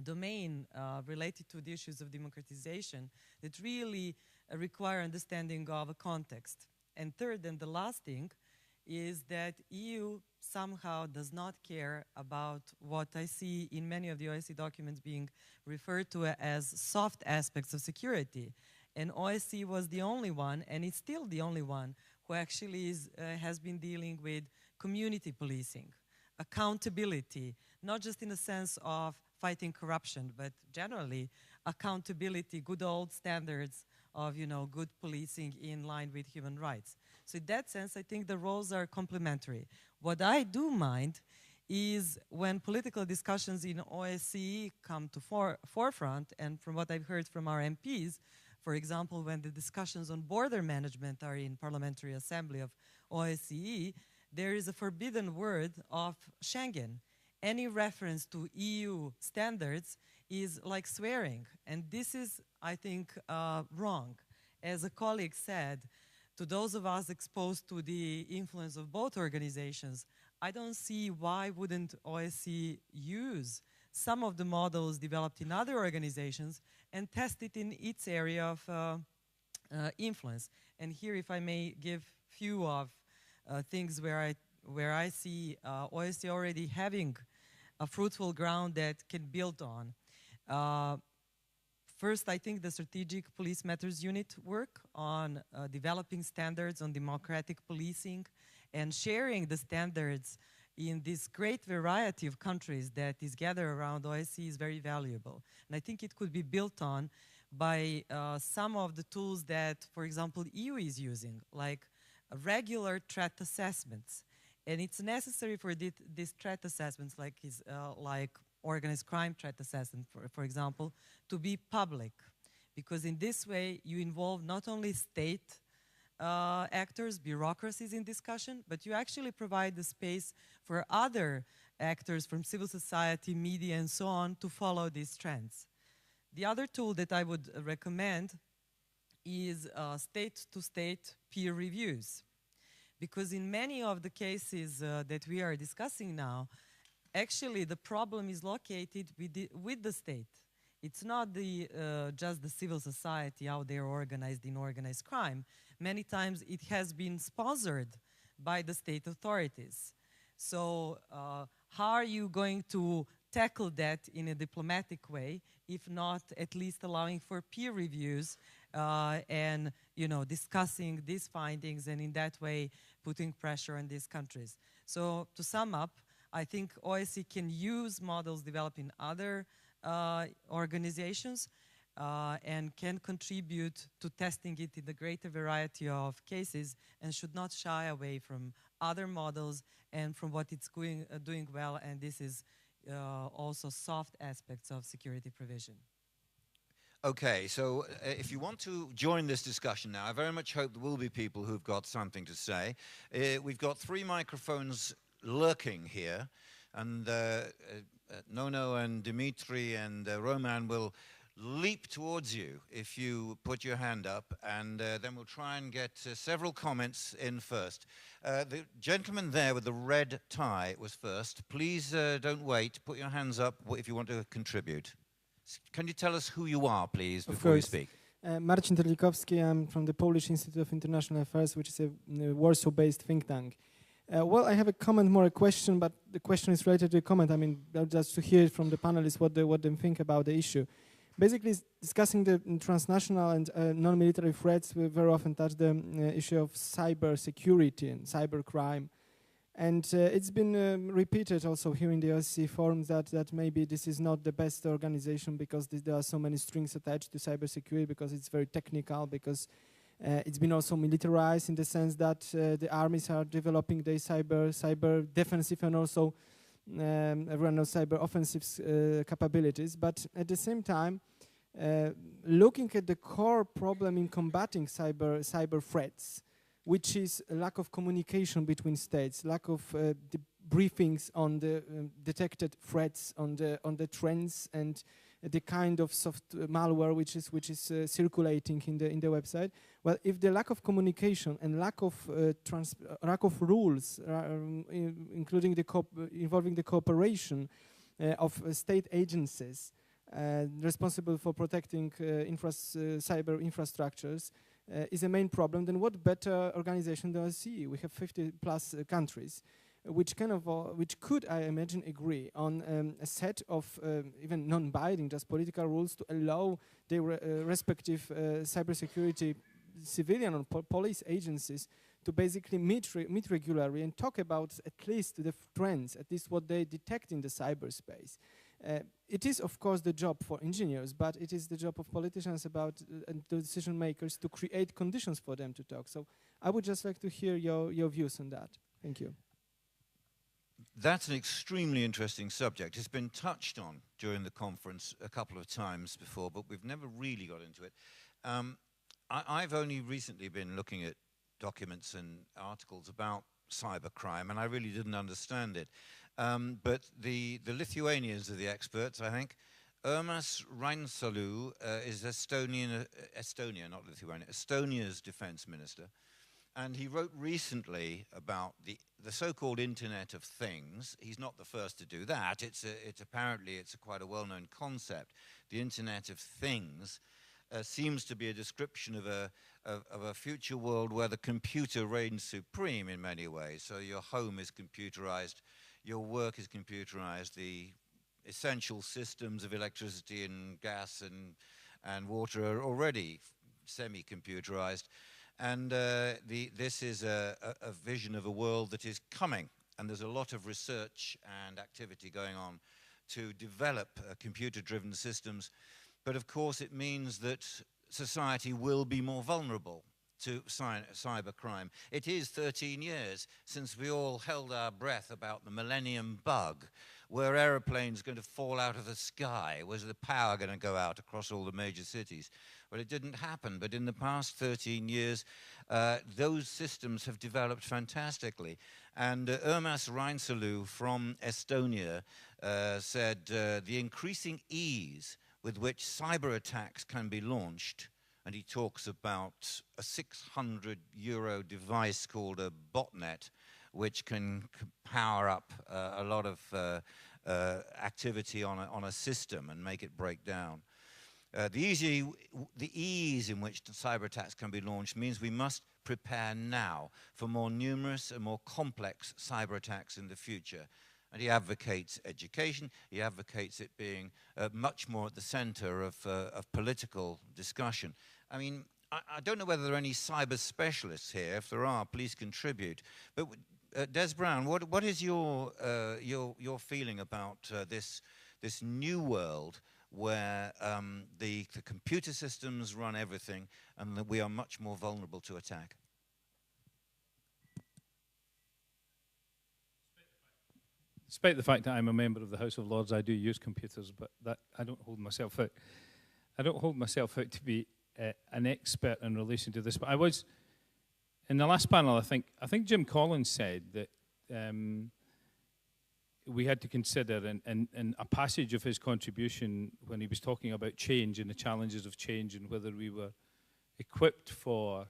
domain related to the issues of democratization that really require understanding of a context. And third, and the last thing, is that EU somehow does not care about what I see in many of the OSCE documents being referred to as soft aspects of security. And OSCE was the only one, and it's still the only one, who actually has been dealing with community policing, accountability, not just in the sense of fighting corruption, but generally accountability, good old standards of, you know, good policing in line with human rights. So in that sense, I think the roles are complementary. What I do mind is when political discussions in OSCE come to forefront, and from what I've heard from our MPs, for example, when the discussions on border management are in Parliamentary Assembly of OSCE, there is a forbidden word of Schengen. Any reference to EU standards is like swearing, and this is, I think, wrong. As a colleague said, to those of us exposed to the influence of both organizations, I don't see why wouldn't OSCE use some of the models developed in other organizations and test it in its area of influence. And here, if I may give few of things where I see OSCE already having a fruitful ground that can build on. First, I think the Strategic Police Matters Unit work on developing standards on democratic policing and sharing the standards in this great variety of countries that is gathered around OSCE is very valuable. And I think it could be built on by some of the tools that, for example, EU is using, like regular threat assessments. And it's necessary for these threat assessments, like organized crime threat assessment, for example, to be public. Because in this way, you involve not only state actors, bureaucracies in discussion, but you actually provide the space for other actors from civil society, media, and so on to follow these trends. The other tool that I would recommend is state-to-state peer reviews. Because in many of the cases that we are discussing now, actually the problem is located with the state. It's not just the civil society out there organized in organized crime. Many times it has been sponsored by the state authorities. So how are you going to tackle that in a diplomatic way, if not at least allowing for peer reviews and, you know, discussing these findings, and in that way putting pressure on these countries? So to sum up, I think OSCE can use models developed in other organizations and can contribute to testing it in the greater variety of cases, and should not shy away from other models and from what it's doing well, and this is also soft aspects of security provision. Okay, so if you want to join this discussion now, I very much hope there will be people who've got something to say. We've got 3 microphones lurking here, and Nono and Dimitri and Roman will leap towards you if you put your hand up, and then we'll try and get several comments in first. The gentleman there with the red tie was first. Please don't wait. Put your hands up if you want to contribute. Can you tell us who you are, please, before you speak? Marcin Terlikowski, I'm from the Polish Institute of International Affairs, which is a Warsaw-based think tank. Well, I have a comment, more a question, but the question is related to a comment. I mean, just to hear from the panelists what they think about the issue. Basically, discussing the transnational and non-military threats, we very often touch the issue of cyber security and cyber crime. And it's been repeated also here in the OSCE forums that maybe this is not the best organization because there are so many strings attached to cybersecurity, because it's very technical, because it's been also militarized in the sense that the armies are developing their cyber defensive and also everyone knows cyber offensive capabilities. But at the same time, looking at the core problem in combating cyber threats, which is a lack of communication between states, lack of briefings on the detected threats, on the trends, and the kind of soft malware which is circulating in the website. Well, if the lack of communication and lack of rules, including involving the cooperation of state agencies responsible for protecting cyber infrastructures, is a main problem, then what better organization than OSCE? We have 50 plus countries which could, I imagine, agree on a set of even non-binding, just political rules to allow their respective cybersecurity civilian or police agencies to basically meet regularly and talk about at least the trends, at least what they detect in the cyberspace. It is, of course, the job for engineers, but it is the job of politicians and the decision makers to create conditions for them to talk. So I would just like to hear your views on that. Thank you. That's an extremely interesting subject. It's been touched on during the conference a couple of times before, but we've never really got into it. I've only recently been looking at documents and articles about cybercrime, and I really didn't understand it. But the Lithuanians are the experts, I think. Urmas Reinsalu is Estonia, not Lithuania, Estonia's defense minister. And he wrote recently about the so-called Internet of Things. He's not the first to do that. Apparently it's quite a well-known concept. The Internet of Things seems to be a description of a future world where the computer reigns supreme in many ways. So your home is computerized, your work is computerized, the essential systems of electricity and gas and water are already semi-computerized. And this is a vision of a world that is coming, and there's a lot of research and activity going on to develop computer-driven systems. But of course it means that society will be more vulnerable to cybercrime. It is 13 years since we all held our breath about the millennium bug. Were aeroplanes going to fall out of the sky? Was the power going to go out across all the major cities? Well, it didn't happen, but in the past 13 years, those systems have developed fantastically. And Urmas Reinsalu from Estonia said the increasing ease with which cyber attacks can be launched, and he talks about a €600 device called a botnet, which can power up a lot of activity on a system and make it break down. The ease in which the cyber attacks can be launched means we must prepare now for more numerous and more complex cyber attacks in the future. And he advocates education. He advocates it being much more at the center of political discussion. I mean, I don't know whether there are any cyber specialists here. If there are, please contribute. But Des Browne, what is your feeling about this new world where the computer systems run everything and that we are much more vulnerable to attack? Despite the fact that I'm a member of the House of Lords, I do use computers, but that I don't hold myself out. I don't hold myself out to be an expert in relation to this. But I was in the last panel. I think Jim Collins said that we had to consider in a passage of his contribution when he was talking about change and the challenges of change and whether we were equipped for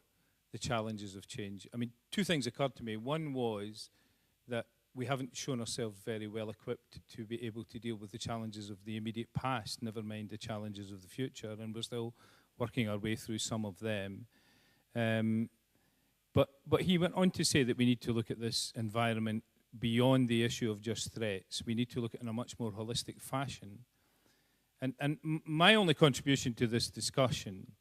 the challenges of change. I mean, two things occurred to me. One was that we haven't shown ourselves very well equipped to be able to deal with the challenges of the immediate past, never mind the challenges of the future, and we're still working our way through some of them. But he went on to say that we need to look at this environment beyond the issue of just threats. We need to look at it in a much more holistic fashion. And my only contribution to this discussion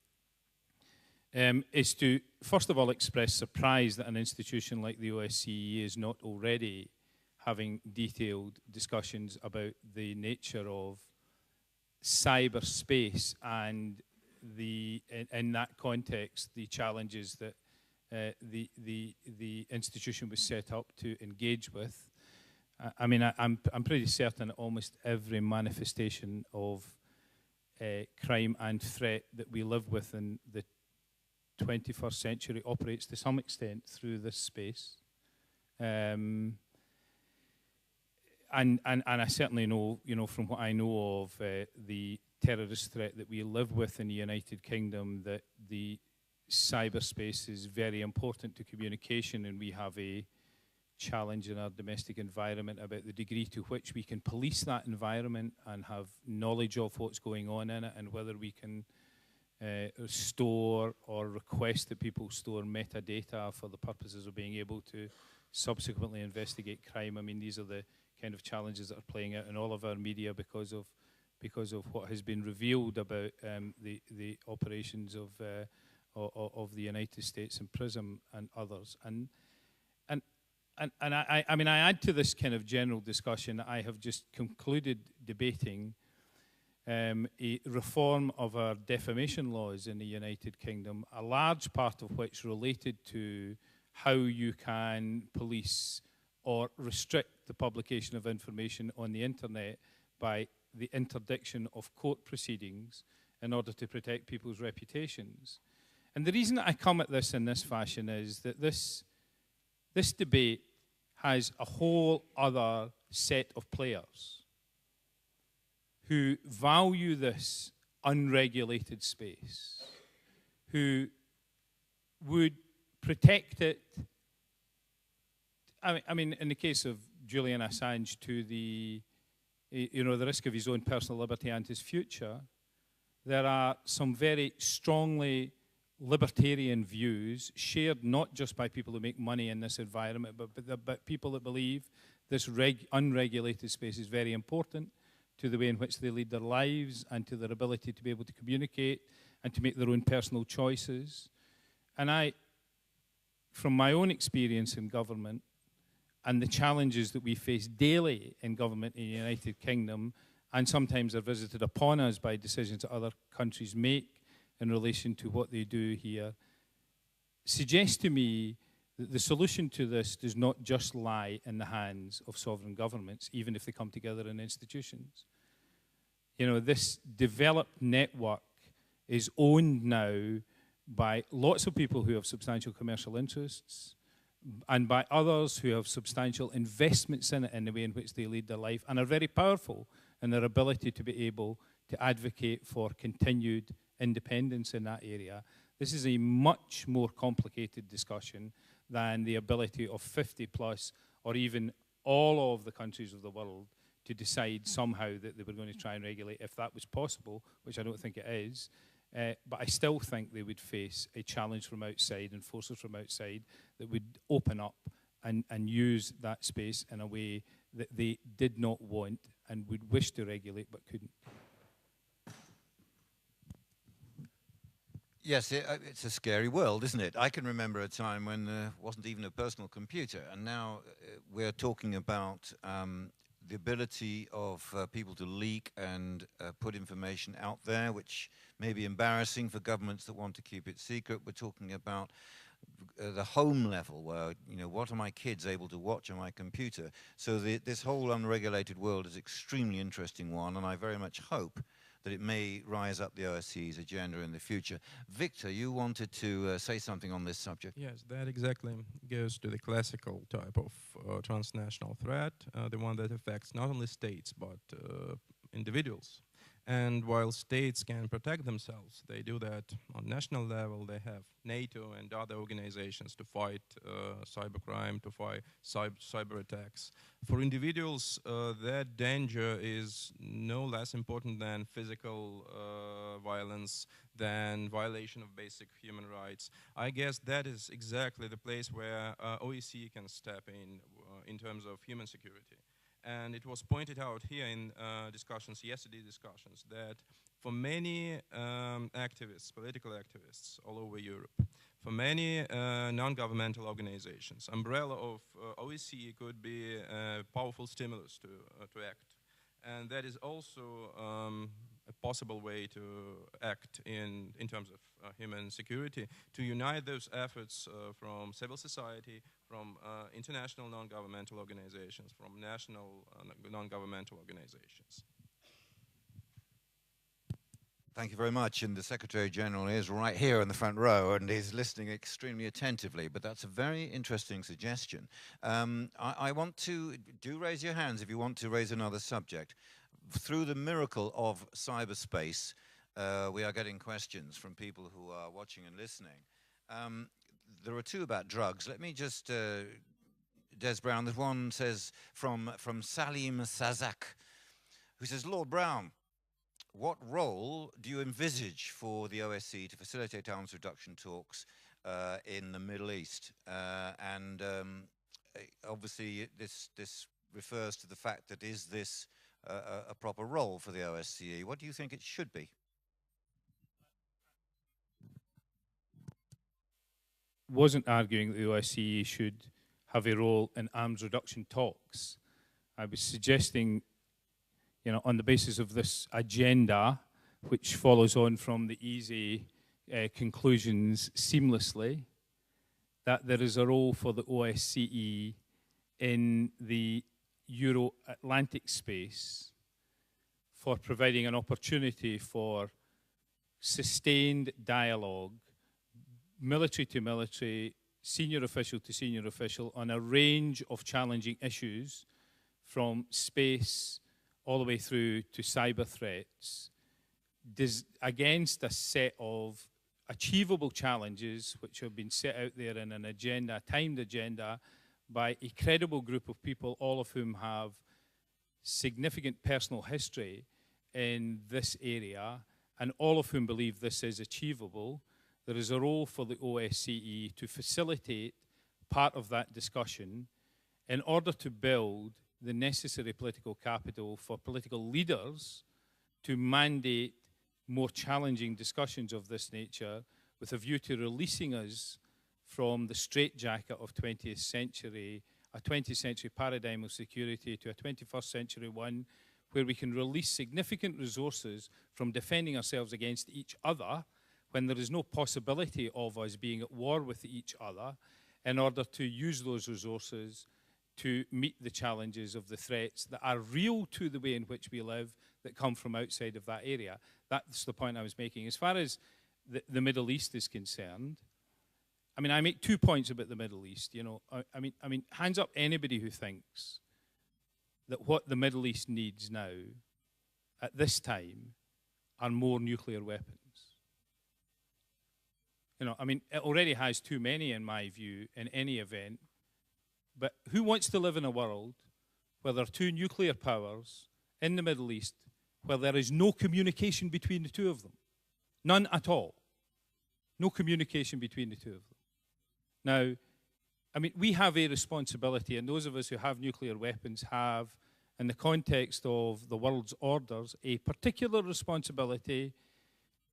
is to, first of all, express surprise that an institution like the OSCE is not already having detailed discussions about the nature of cyberspace and in that context, the challenges that the institution was set up to engage with. I mean, I'm pretty certain that almost every manifestation of crime and threat that we live with in the 21st century operates to some extent through this space. And I certainly know, from what I know of the terrorist threat that we live with in the United Kingdom, that the cyberspace is very important to communication, and we have a challenge in our domestic environment about the degree to which we can police that environment and have knowledge of what's going on in it, and whether we can store or request that people store metadata for the purposes of being able to subsequently investigate crime. I mean, these are the kind of challenges that are playing out in all of our media because of what has been revealed about the operations of the United States and PRISM and others. And I mean, I add to this kind of general discussion. I have just concluded debating a reform of our defamation laws in the United Kingdom, a large part of which related to how you can police or restrict the publication of information on the internet by the interdiction of court proceedings in order to protect people's reputations. And the reason that I come at this in this fashion is that this debate has a whole other set of players who value this unregulated space, who would protect it. I mean, in the case of Julian Assange, to the risk of his own personal liberty and his future, there are some very strongly libertarian views shared not just by people who make money in this environment, but people that believe this unregulated space is very important to the way in which they lead their lives and to their ability to be able to communicate and to make their own personal choices. And I, from my own experience in government and the challenges that we face daily in government in the United Kingdom, and sometimes are visited upon us by decisions that other countries make in relation to what they do here, suggests to me that the solution to this does not just lie in the hands of sovereign governments, even if they come together in institutions. You know, this developed network is owned now by lots of people who have substantial commercial interests and by others who have substantial investments in it in the way in which they lead their life and are very powerful in their ability to be able to advocate for continued independence in that area. This is a much more complicated discussion than the ability of 50 plus or even all of the countries of the world to decide somehow that they were going to try and regulate, if that was possible, which I don't think it is. But I still think they would face a challenge from outside and forces from outside that would open up and use that space in a way that they did not want and would wish to regulate but couldn't. Yes, it's a scary world, isn't it? I can remember a time when there wasn't even a personal computer, and now we're talking about the ability of people to leak and put information out there, which may be embarrassing for governments that want to keep it secret. We're talking about the home level, where, you know, what are my kids able to watch on my computer? So this whole unregulated world is an extremely interesting one, and I very much hope that it may rise up the OSCE's agenda in the future. Viktor, you wanted to say something on this subject. Yes, that exactly goes to the classical type of transnational threat, the one that affects not only states but individuals. And while states can protect themselves, they do that on national level. They have NATO and other organizations to fight cybercrime, to fight cyber attacks. For individuals, that danger is no less important than physical violence, than violation of basic human rights. I guess that is exactly the place where OSCE can step in terms of human security. And it was pointed out here in yesterday's discussions, that for many activists, political activists all over Europe, for many non-governmental organizations, umbrella of OSCE could be a powerful stimulus to act. And that is also a possible way to act in terms of human security, to unite those efforts from civil society, from international non-governmental organizations, from national non-governmental organizations. Thank you very much. And the Secretary General is right here in the front row and he's listening extremely attentively. But that's a very interesting suggestion. I want to raise your hands if you want to raise another subject. Through the miracle of cyberspace, we are getting questions from people who are watching and listening. There are two about drugs. Let me just, Des Browne, there's one says from Salim Sazak, who says, Lord Browne, what role do you envisage for the OSCE to facilitate arms reduction talks in the Middle East? Obviously, this refers to the fact that is this a proper role for the OSCE? What do you think it should be? Wasn't arguing that the OSCE should have a role in arms reduction talks. I was suggesting, you know, on the basis of this agenda, which follows on from the easy conclusions seamlessly, that there is a role for the OSCE in the Euro-Atlantic space for providing an opportunity for sustained dialogue, military to military, senior official to senior official, on a range of challenging issues, from space all the way through to cyber threats, against a set of achievable challenges which have been set out there in an agenda, a timed agenda, by a credible group of people, all of whom have significant personal history in this area, and all of whom believe this is achievable. There is a role for the OSCE to facilitate part of that discussion in order to build the necessary political capital for political leaders to mandate more challenging discussions of this nature, with a view to releasing us from the straitjacket of 20th century, a 20th century paradigm of security, to a 21st century one where we can release significant resources from defending ourselves against each other when there is no possibility of us being at war with each other, in order to use those resources to meet the challenges of the threats that are real to the way in which we live, that come from outside of that area. That's the point I was making. As far as the Middle East is concerned, I mean, I make 2 points about the Middle East. You know, I mean, hands up anybody who thinks that what the Middle East needs now, at this time, are more nuclear weapons. You know, I mean, it already has too many, in my view, in any event. But who wants to live in a world where there are two nuclear powers in the Middle East, where there is no communication between the two of them? None at all. No communication between the two of them. Now, I mean, we have a responsibility, and those of us who have nuclear weapons have, in the context of the world's orders, a particular responsibility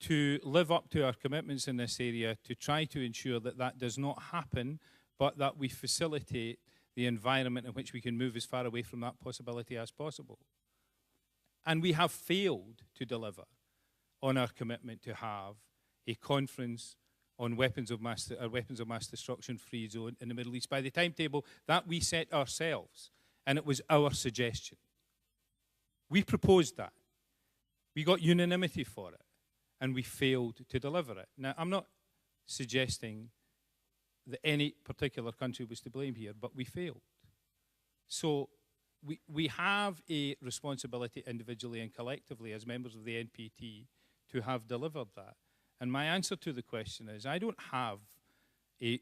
to live up to our commitments in this area, to try to ensure that that does not happen, but that we facilitate the environment in which we can move as far away from that possibility as possible. And we have failed to deliver on our commitment to have a conference on weapons of mass destruction free zone in the Middle East by the timetable that we set ourselves, and it was our suggestion. We proposed that. We got unanimity for it, and we failed to deliver it. Now, I'm not suggesting that any particular country was to blame here, but we failed. So we have a responsibility individually and collectively as members of the NPT to have delivered that. And my answer to the question is, I don't have a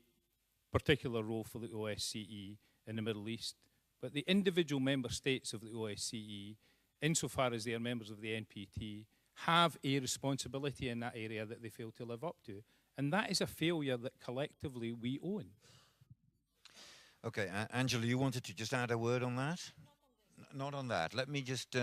particular role for the OSCE in the Middle East, but the individual member states of the OSCE, insofar as they are members of the NPT, have a responsibility in that area that they fail to live up to. And that is a failure that collectively we own. Okay, Angela, you wanted to just add a word on that? Not on that. Let me just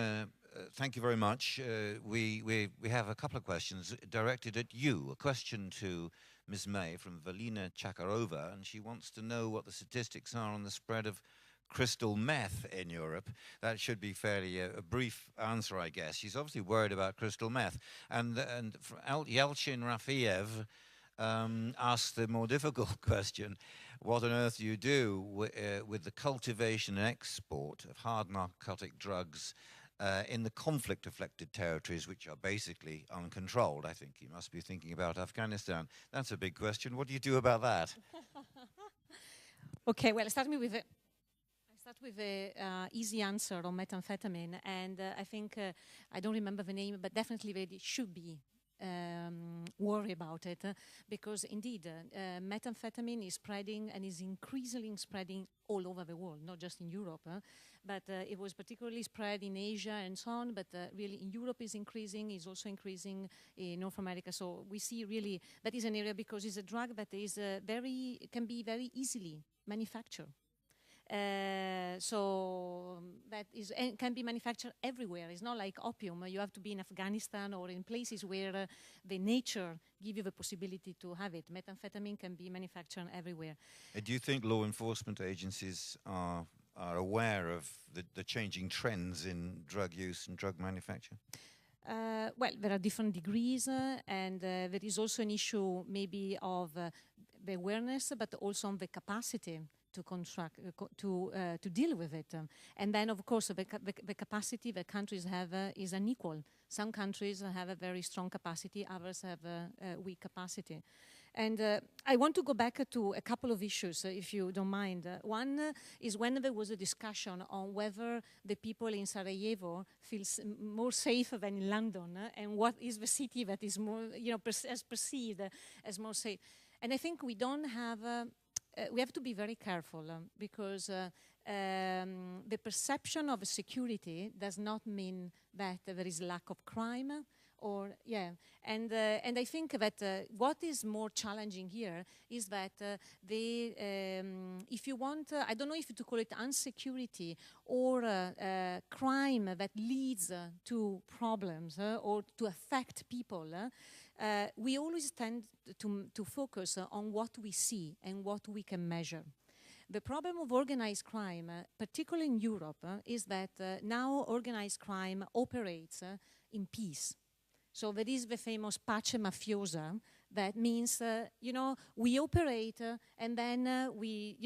thank you very much. We have a couple of questions directed at you. A question to Ms. May from Valina Chakarova, and she wants to know what the statistics are on the spread of crystal meth in Europe. That should be fairly a brief answer, I guess. She's obviously worried about crystal meth. And Yelchin Rafiev asked the more difficult question: what on earth do you do with the cultivation and export of hard narcotic drugs in the conflict-afflicted territories, which are basically uncontrolled? I think you must be thinking about Afghanistan. That's a big question. What do you do about that? Okay, well, start with an easy answer on methamphetamine, and I think I don't remember the name, but definitely it should be worry about it because indeed methamphetamine is spreading and is increasingly spreading all over the world, not just in Europe, but it was particularly spread in Asia and so on, but really in Europe is increasing, is also increasing in North America. So we see really that is an area because it's a drug that is can be very easily manufactured. So that is and can be manufactured everywhere. It's not like opium. You have to be in Afghanistan or in places where the nature give you the possibility to have it. Methamphetamine can be manufactured everywhere. Do you think law enforcement agencies are aware of the changing trends in drug use and drug manufacture? Well, there are different degrees, and there is also an issue maybe of the awareness, but also on the capacity to deal with it. And then, of course, the capacity that countries have is unequal. Some countries have a very strong capacity, others have a weak capacity. And I want to go back to a couple of issues, if you don't mind. One is when there was a discussion on whether the people in Sarajevo feel more safe than in London, and what is the city that is more, as perceived as more safe. And I think we don't have, we have to be very careful because the perception of security does not mean that there is lack of crime. And I think that what is more challenging here is that if you want, I don't know if to call it insecurity or crime that leads to problems or to affect people, we always tend to focus on what we see and what we can measure. The problem of organized crime, particularly in Europe, is that now organized crime operates in peace. So there is the famous pace mafiosa. That means, we operate and then we,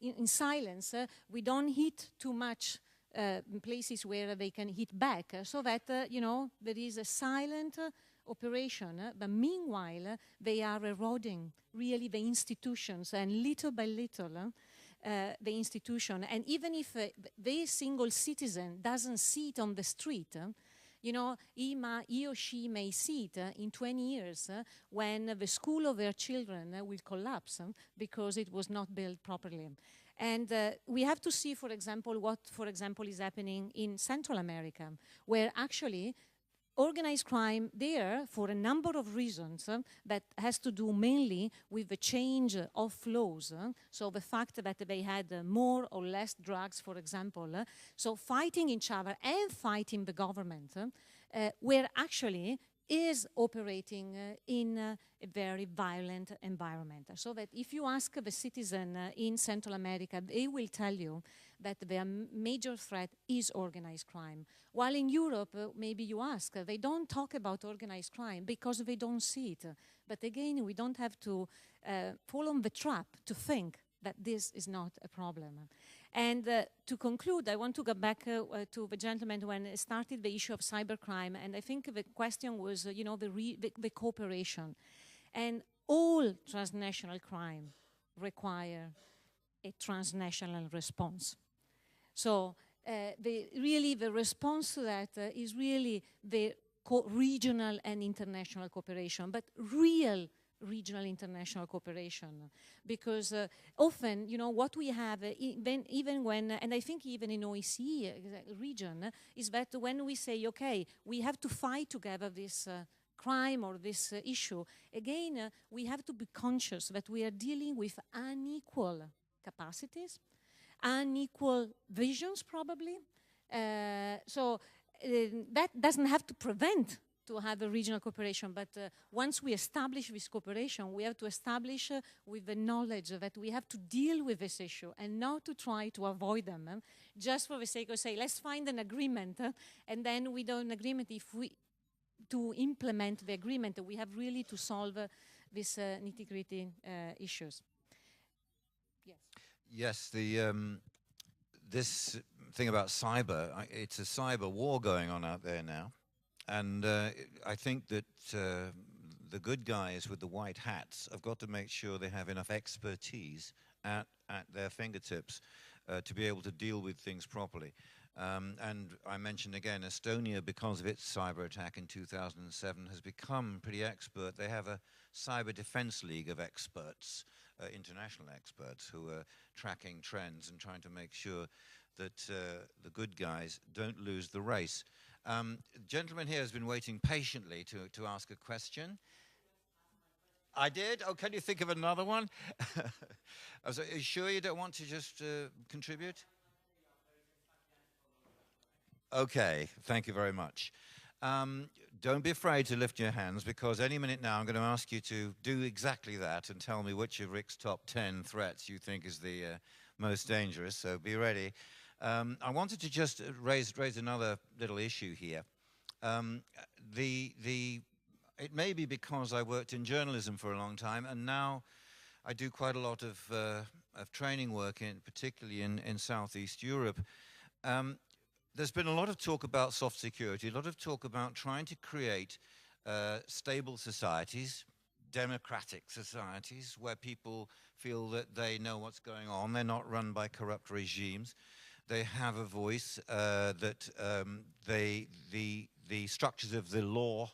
in silence, we don't hit too much places where they can hit back, so that, there is a silent operation. But meanwhile, they are eroding really the institutions, and little by little, the institution. And even if the single citizen doesn't see it on the street, he or she may see it in 20 years when the school of their children will collapse because it was not built properly. And we have to see, for example, what, is happening in Central America, where actually organized crime there, for a number of reasons, that has to do mainly with the change of flows. So the fact that they had more or less drugs, for example. So fighting each other and fighting the government, where actually is operating in a very violent environment. So that if you ask the citizen in Central America, they will tell you that their major threat is organized crime. While in Europe, maybe you ask, they don't talk about organized crime because they don't see it. But again, we don't have to fall on the trap to think that this is not a problem. And to conclude, I want to go back to the gentleman when started the issue of cybercrime, and I think the question was, the cooperation. And all transnational crime require a transnational response. So the response to that is really the regional and international cooperation, but real regional international cooperation, because often, what we have, even when, and I think even in OSCE region, is that when we say, okay, we have to fight together this crime or this issue, again, we have to be conscious that we are dealing with unequal capacities, unequal visions, probably. So that doesn't have to prevent to have a regional cooperation, but once we establish this cooperation, we have to establish with the knowledge that we have to deal with this issue and not to try to avoid them, just for the sake of saying, let's find an agreement, and then we don't agreement. If we to implement the agreement, we have really to solve these nitty-gritty issues. Yes. Yes, this thing about cyber, it's a cyber war going on out there now. And I think that the good guys with the white hats have got to make sure they have enough expertise at their fingertips to be able to deal with things properly. And I mentioned again, Estonia, because of its cyber attack in 2007, has become pretty expert. They have a cyber defense league of experts, international experts, who are tracking trends and trying to make sure that the good guys don't lose the race. Gentleman here has been waiting patiently to ask a question. I did? Oh, can you think of another one? Are you sure you don't want to just contribute? Okay, thank you very much. Don't be afraid to lift your hands, because any minute now I'm going to ask you to do exactly that and tell me which of Rick's top 10 threats you think is the most dangerous, so be ready. I wanted to just raise another little issue here. It may be because I worked in journalism for a long time, and now I do quite a lot of training work, particularly in Southeast Europe. There's been a lot of talk about soft security, a lot of talk about trying to create stable societies, democratic societies, where people feel that they know what's going on. They're not run by corrupt regimes. They have a voice, that the structures of the law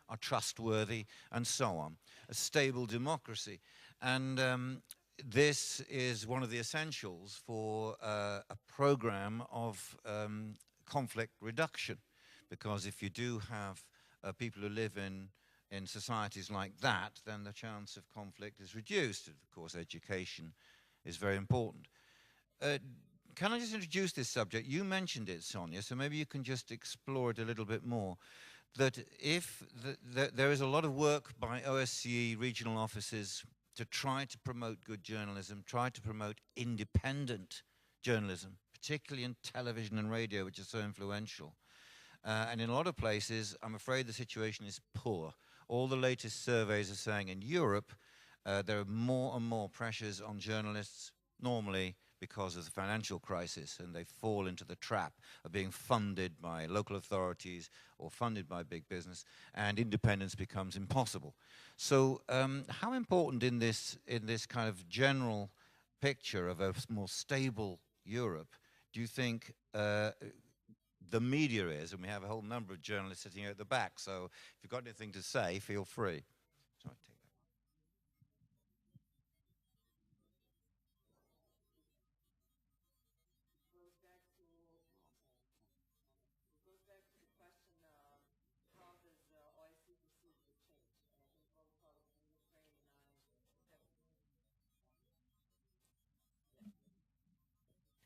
are trustworthy, and so on. A stable democracy. And this is one of the essentials for a program of conflict reduction, because if you do have people who live in societies like that, then the chance of conflict is reduced. Of course, education is very important. Can I just introduce this subject? You mentioned it, Sonja, so maybe you can just explore it a little bit more. That if there is a lot of work by OSCE regional offices to try to promote good journalism, try to promote independent journalism, particularly in television and radio, which is so influential. And in a lot of places, I'm afraid the situation is poor. All the latest surveys are saying in Europe, there are more and more pressures on journalists, normally because of the financial crisis, and they fall into the trap of being funded by local authorities or funded by big business, and independence becomes impossible. So how important in this kind of general picture of a more stable Europe do you think the media is? And we have a whole number of journalists sitting here at the back, so if you've got anything to say, feel free. Sorry, take that.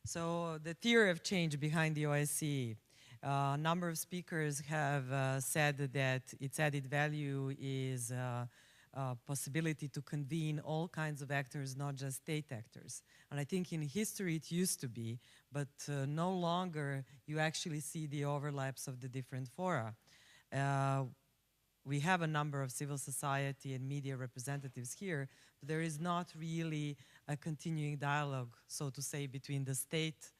So the theory of change behind the OSCE. A number of speakers have said that its added value is possibility to convene all kinds of actors, not just state actors. And I think in history it used to be, but no longer you actually see the overlaps of the different fora. We have a number of civil society and media representatives here, but there is not really a continuing dialogue, so to say, between the state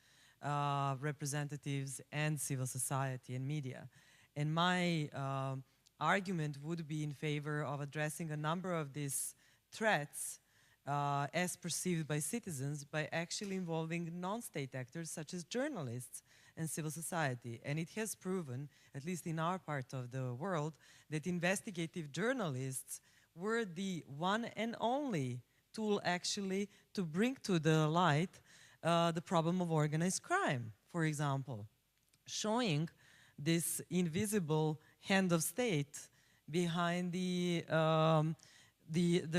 representatives and civil society and media. And my argument would be in favor of addressing a number of these threats as perceived by citizens by actually involving non-state actors such as journalists and civil society. And it has proven, at least in our part of the world, that investigative journalists were the one and only tool actually to bring to the light the problem of organized crime, for example, showing this invisible hand of state behind the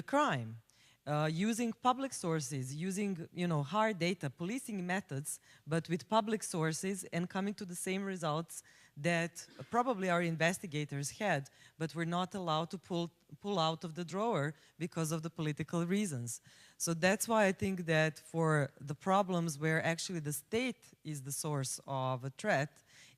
crime. Using public sources, using hard data, policing methods, but with public sources and coming to the same results that probably our investigators had, but were not allowed to pull out of the drawer because of the political reasons. So that's why I think that for the problems where actually the state is the source of a threat,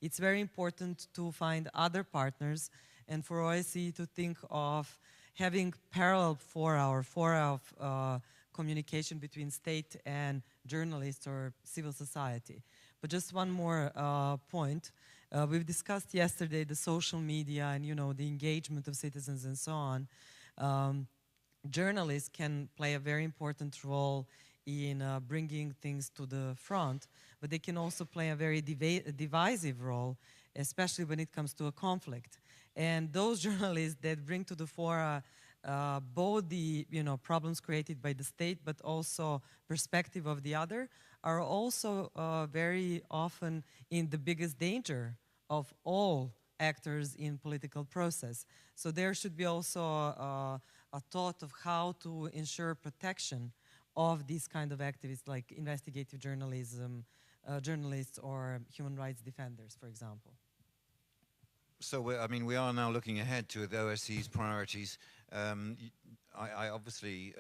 it's very important to find other partners and for OSCE to think of having parallel fora of communication between state and journalists or civil society. But just one more point. We've discussed yesterday the social media and the engagement of citizens and so on. Journalists can play a very important role in bringing things to the front, but they can also play a very divisive role, especially when it comes to a conflict. And those journalists that bring to the fore both the problems created by the state, but also perspective of the other, are also very often in the biggest danger of all actors in political process. So there should be also a thought of how to ensure protection of these kind of activists, like investigative journalism, journalists or human rights defenders, for example. So, we are now looking ahead to the OSCE's priorities. I obviously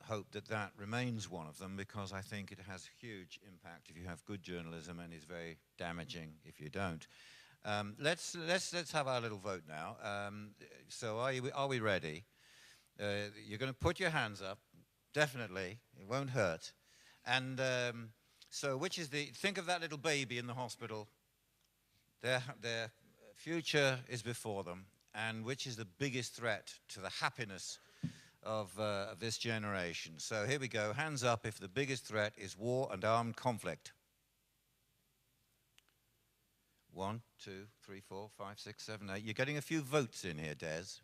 hope that that remains one of them, because I think it has huge impact if you have good journalism, and is very damaging if you don't. Let's have our little vote now. So are we ready? You're going to put your hands up, definitely. It won't hurt. And so, which is think of that little baby in the hospital. Their future is before them, and which is the biggest threat to the happiness of this generation? So here we go. Hands up if the biggest threat is war and armed conflict. 1, 2, 3, 4, 5, 6, 7, 8. You're getting a few votes in here, Des.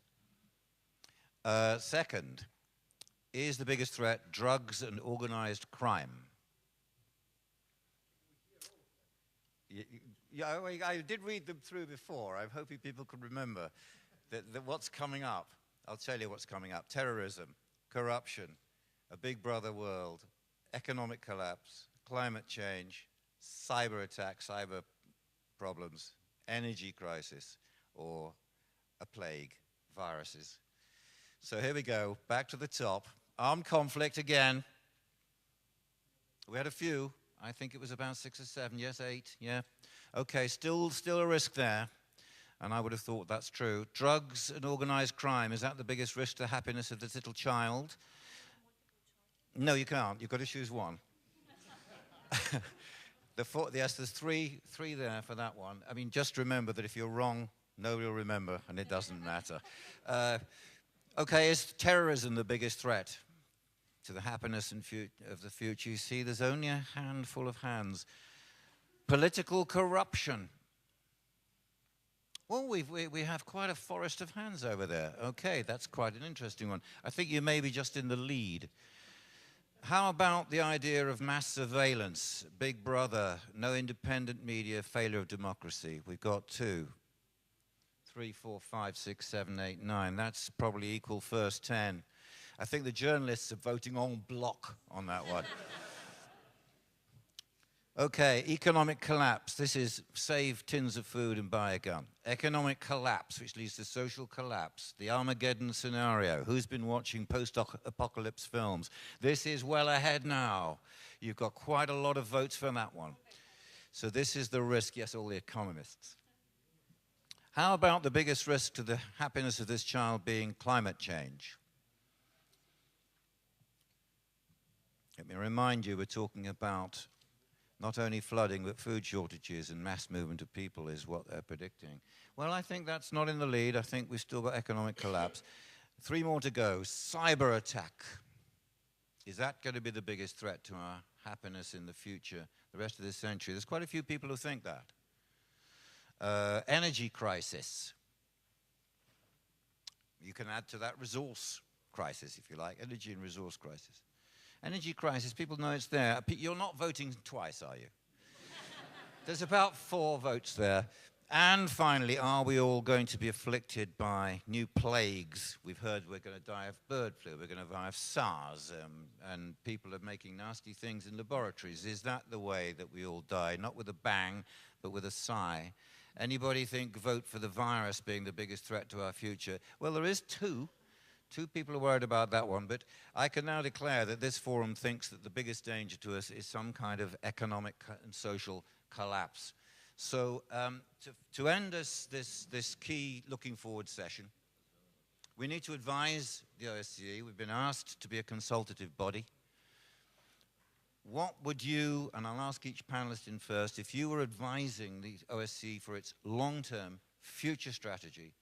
Second, is the biggest threat drugs and organized crime? Yeah, I did read them through before. I'm hoping people could remember that what's coming up. I'll tell you what's coming up. Terrorism, corruption, a big brother world, economic collapse, climate change, cyber attacks, cyber problems, energy crisis, or a plague, viruses. So here we go, back to the top. Armed conflict again. We had a few. I think it was about 6 or 7, yes, 8, yeah. Okay, still a risk there, and I would have thought that's true. Drugs and organized crime, is that the biggest risk to the happiness of this little child? No, you can't. You've got to choose one. Yes, there's three there for that one. I mean, just remember that if you're wrong, nobody will remember, and it doesn't matter. Okay, is terrorism the biggest threat to the happiness of the future? You see, there's only a handful of hands. Political corruption. Well, we have quite a forest of hands over there. Okay, that's quite an interesting one. I think you may be just in the lead. How about the idea of mass surveillance, Big Brother, no independent media, failure of democracy? We've got 2, 3, 4, 5, 6, 7, 8, 9. That's probably equal first 10. I think the journalists are voting en bloc on that one. Okay, economic collapse. This is save tins of food and buy a gun. Economic collapse, which leads to social collapse. The Armageddon scenario. Who's been watching post-apocalypse films? This is well ahead now. You've got quite a lot of votes for that one. So this is the risk. Yes, all the economists. How about the biggest risk to the happiness of this child being climate change? Let me remind you, we're talking about not only flooding, but food shortages and mass movement of people is what they're predicting. Well, I think that's not in the lead. I think we've still got economic collapse. 3 more to go. Cyber attack. Is that going to be the biggest threat to our happiness in the future, the rest of this century? There's quite a few people who think that. Energy crisis. You can add to that resource crisis, if you like, energy and resource crisis. Energy crisis, people know it's there. You're not voting twice, are you? There's about 4 votes there. And finally, are we all going to be afflicted by new plagues? We've heard we're going to die of bird flu, we're going to die of SARS, and people are making nasty things in laboratories. Is that the way that we all die? Not with a bang, but with a sigh. Anybody think vote for the virus being the biggest threat to our future? Well, there is 2. 2 people are worried about that one, but I can now declare that this forum thinks that the biggest danger to us is some kind of economic and social collapse. So to end this key looking forward session, we need to advise the OSCE. We've been asked to be a consultative body. What would you, and I'll ask each panelist in first, if you were advising the OSCE for its long-term future strategy,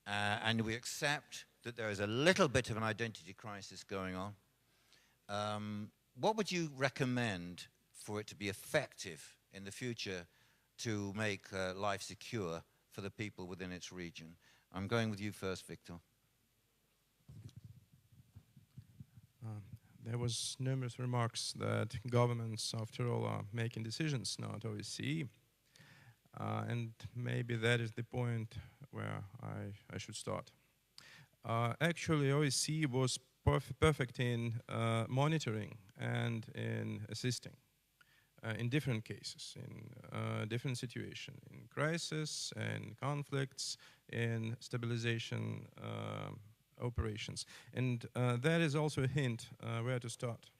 and we accept that there is a little bit of an identity crisis going on, what would you recommend for it to be effective in the future to make life secure for the people within its region. I'm going with you first, Viktor. There was numerous remarks that governments, after all, are making decisions, not OSCE. And maybe that is the point where I should start. Actually, OSCE was perfect in monitoring and in assisting in different cases, in different situations, in crisis, in conflicts, in stabilization operations. And that is also a hint where to start.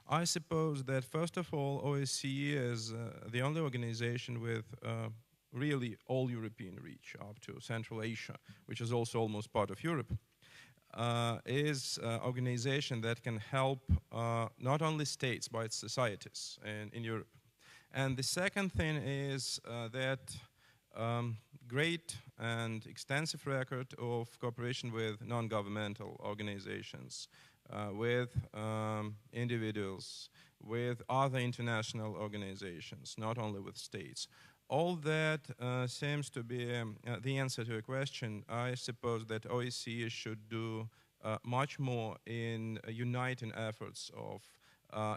I suppose that, first of all, OSCE is the only organization with really all European reach up to Central Asia, which is also almost part of Europe, is an organization that can help not only states but societies in Europe. And the second thing is that great and extensive record of cooperation with non-governmental organizations, with individuals, with other international organizations, not only with states. All that seems to be the answer to a question. I suppose that OSCE should do much more in uniting efforts of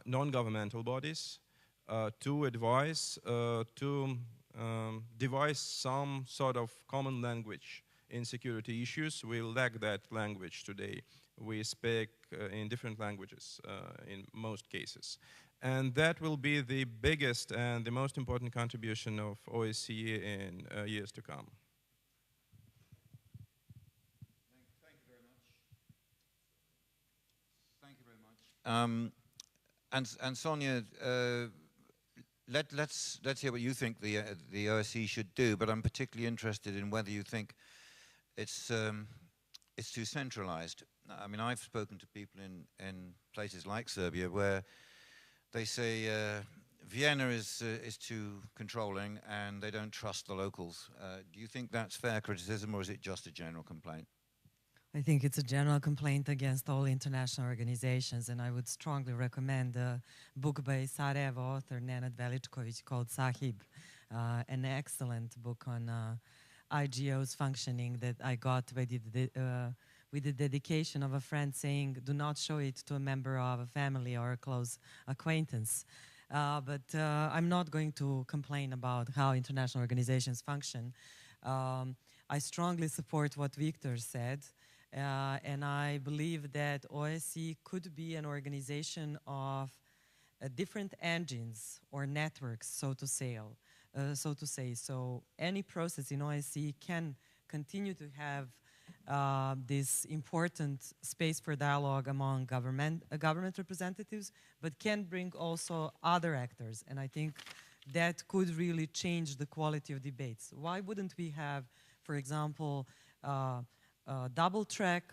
non-governmental bodies to advise, to devise some sort of common language in security issues. We lack that language today. We speak in different languages in most cases. And that will be the biggest and the most important contribution of OSCE in years to come. Thank you very much. Thank you very much. And Sonja, let's hear what you think the OSCE should do. But I'm particularly interested in whether you think it's too centralized. I mean, I've spoken to people in places like Serbia where they say Vienna is too controlling and they don't trust the locals. Do you think that's fair criticism, or is it just a general complaint? I think it's a general complaint against all international organizations, and I would strongly recommend a book by Sarajevo author Nenad Veličković called Sahib, an excellent book on IGO's functioning that I got with the dedication of a friend saying, do not show it to a member of a family or a close acquaintance. But I'm not going to complain about how international organizations function. I strongly support what Viktor said. And I believe that OSCE could be an organization of different engines or networks, so to say. So any process in OSCE can continue to have this important space for dialogue among government representatives, but can bring also other actors. And I think that could really change the quality of debates. Why wouldn't we have, for example, double-track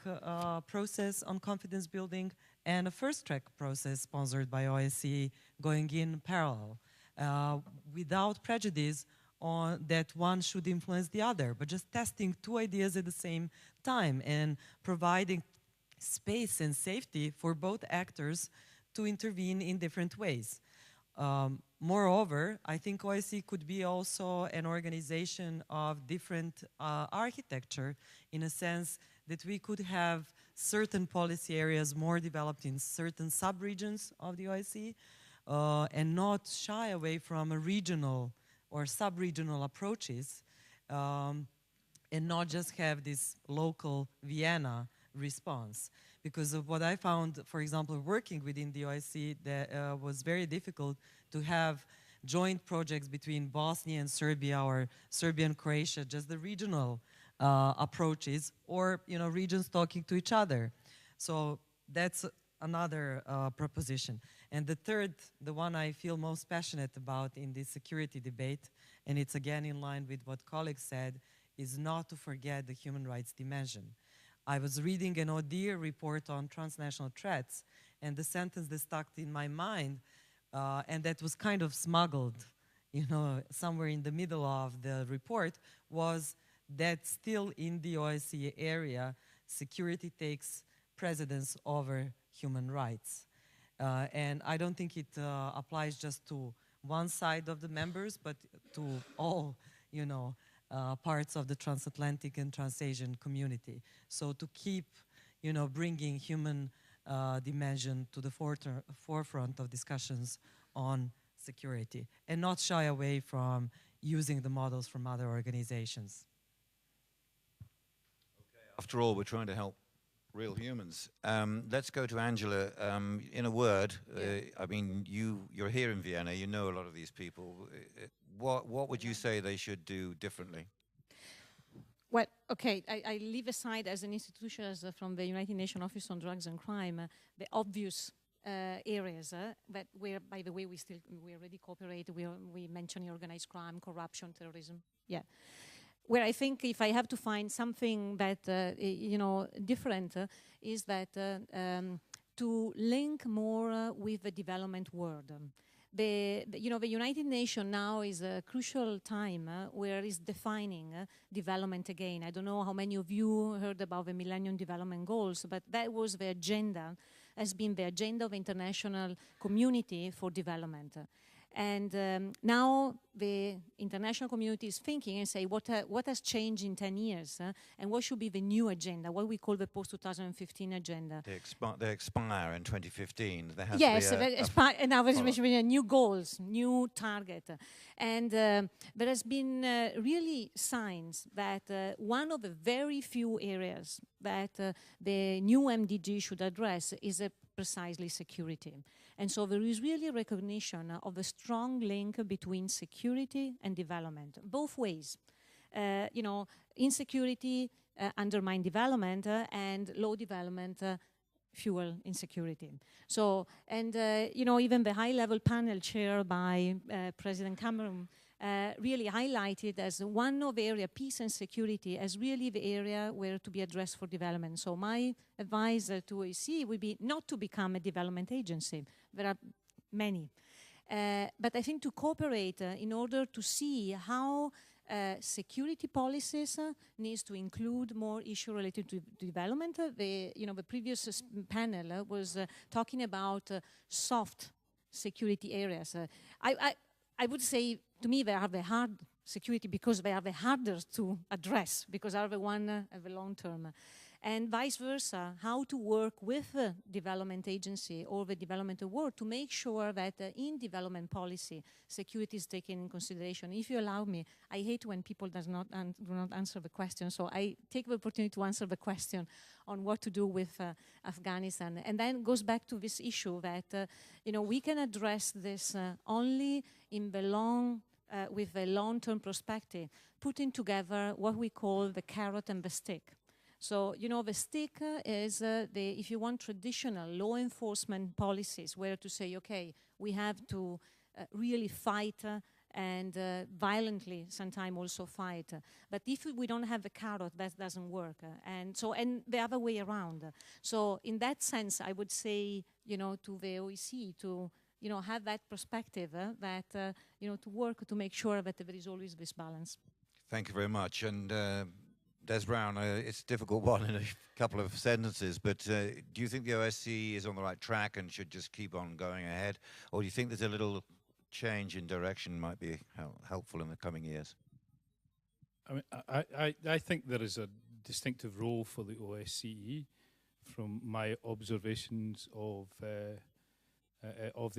process on confidence building and a first-track process sponsored by OSCE going in parallel without prejudice on that one should influence the other, but just testing two ideas at the same time and providing space and safety for both actors to intervene in different ways. Moreover, I think OSCE could be also an organization of different architecture, in a sense that we could have certain policy areas more developed in certain sub-regions of the OSCE and not shy away from a regional or sub-regional approaches and not just have this local Vienna response. Because of what I found, for example, working within the OSCE, that was very difficult to have joint projects between Bosnia and Serbia or Serbia and Croatia, just the regional approaches, or regions talking to each other. So that's another proposition. And the third, the one I feel most passionate about in this security debate, and it's again in line with what colleagues said, is not to forget the human rights dimension. I was reading an ODIHR report on transnational threats, and the sentence that stuck in my mind, and that was kind of smuggled, somewhere in the middle of the report, was that still in the OSCE area, security takes precedence over human rights. And I don't think it applies just to one side of the members, but to all, parts of the transatlantic and transasian community. So to keep, bringing human dimension to the forefront of discussions on security, and not shy away from using the models from other organizations. Okay. After all, we're trying to help real humans. Let's go to Angela. In a word, I mean, you're here in Vienna. You know a lot of these people. What would you say they should do differently? Well, okay, I leave aside as an institution, from the United Nations Office on Drugs and Crime, the obvious areas that where, by the way, we already cooperate. We mention organized crime, corruption, terrorism. Yeah. Where I think if I have to find something that, different, is that to link more with the development world. The United Nations now is a crucial time where it's defining development again. I don't know how many of you heard about the Millennium Development Goals, but that was the agenda, has been the agenda of international community for development. And now the international community is thinking and say, what has changed in 10 years? And what should be the new agenda, what we call the post-2015 agenda? They expire in 2015. There has yes, to be and now there's new goals, new target. And there has been really signs that one of the very few areas that the new MDG should address is precisely security. And so there is really recognition of a strong link between security and development, both ways. Insecurity undermine development and low development fuel insecurity. So, and even the high-level panel chaired by President Cameron really highlighted as one of the area, peace and security, as really the area where to be addressed for development. So my advice to OSCE would be not to become a development agency. There are many. But I think to cooperate in order to see how security policies needs to include more issue related to development. The previous panel was talking about soft security areas. I would say, to me, they are the hard security because they are the hardest to address, because they are the one at the long term. And vice versa, how to work with the development agency or the development award to make sure that in development policy, security is taken in consideration. If you allow me, I hate when people do not answer the question, so I take the opportunity to answer the question on what to do with Afghanistan. And then it goes back to this issue that we can address this only in the with a long-term perspective, putting together what we call the carrot and the stick. So, the stick is, if you want, traditional law enforcement policies, where to say, okay, we have to really fight and violently sometimes also fight. But if we don't have the carrot, that doesn't work. And the other way around. So in that sense, I would say, to the OSCE to, have that perspective that, to work to make sure that there is always this balance. Thank you very much. And Des Browne, it's a difficult one in a couple of sentences, but do you think the OSCE is on the right track and should just keep on going ahead? Or do you think there's a little change in direction might be helpful in the coming years? I mean, I think there is a distinctive role for the OSCE from my observations of the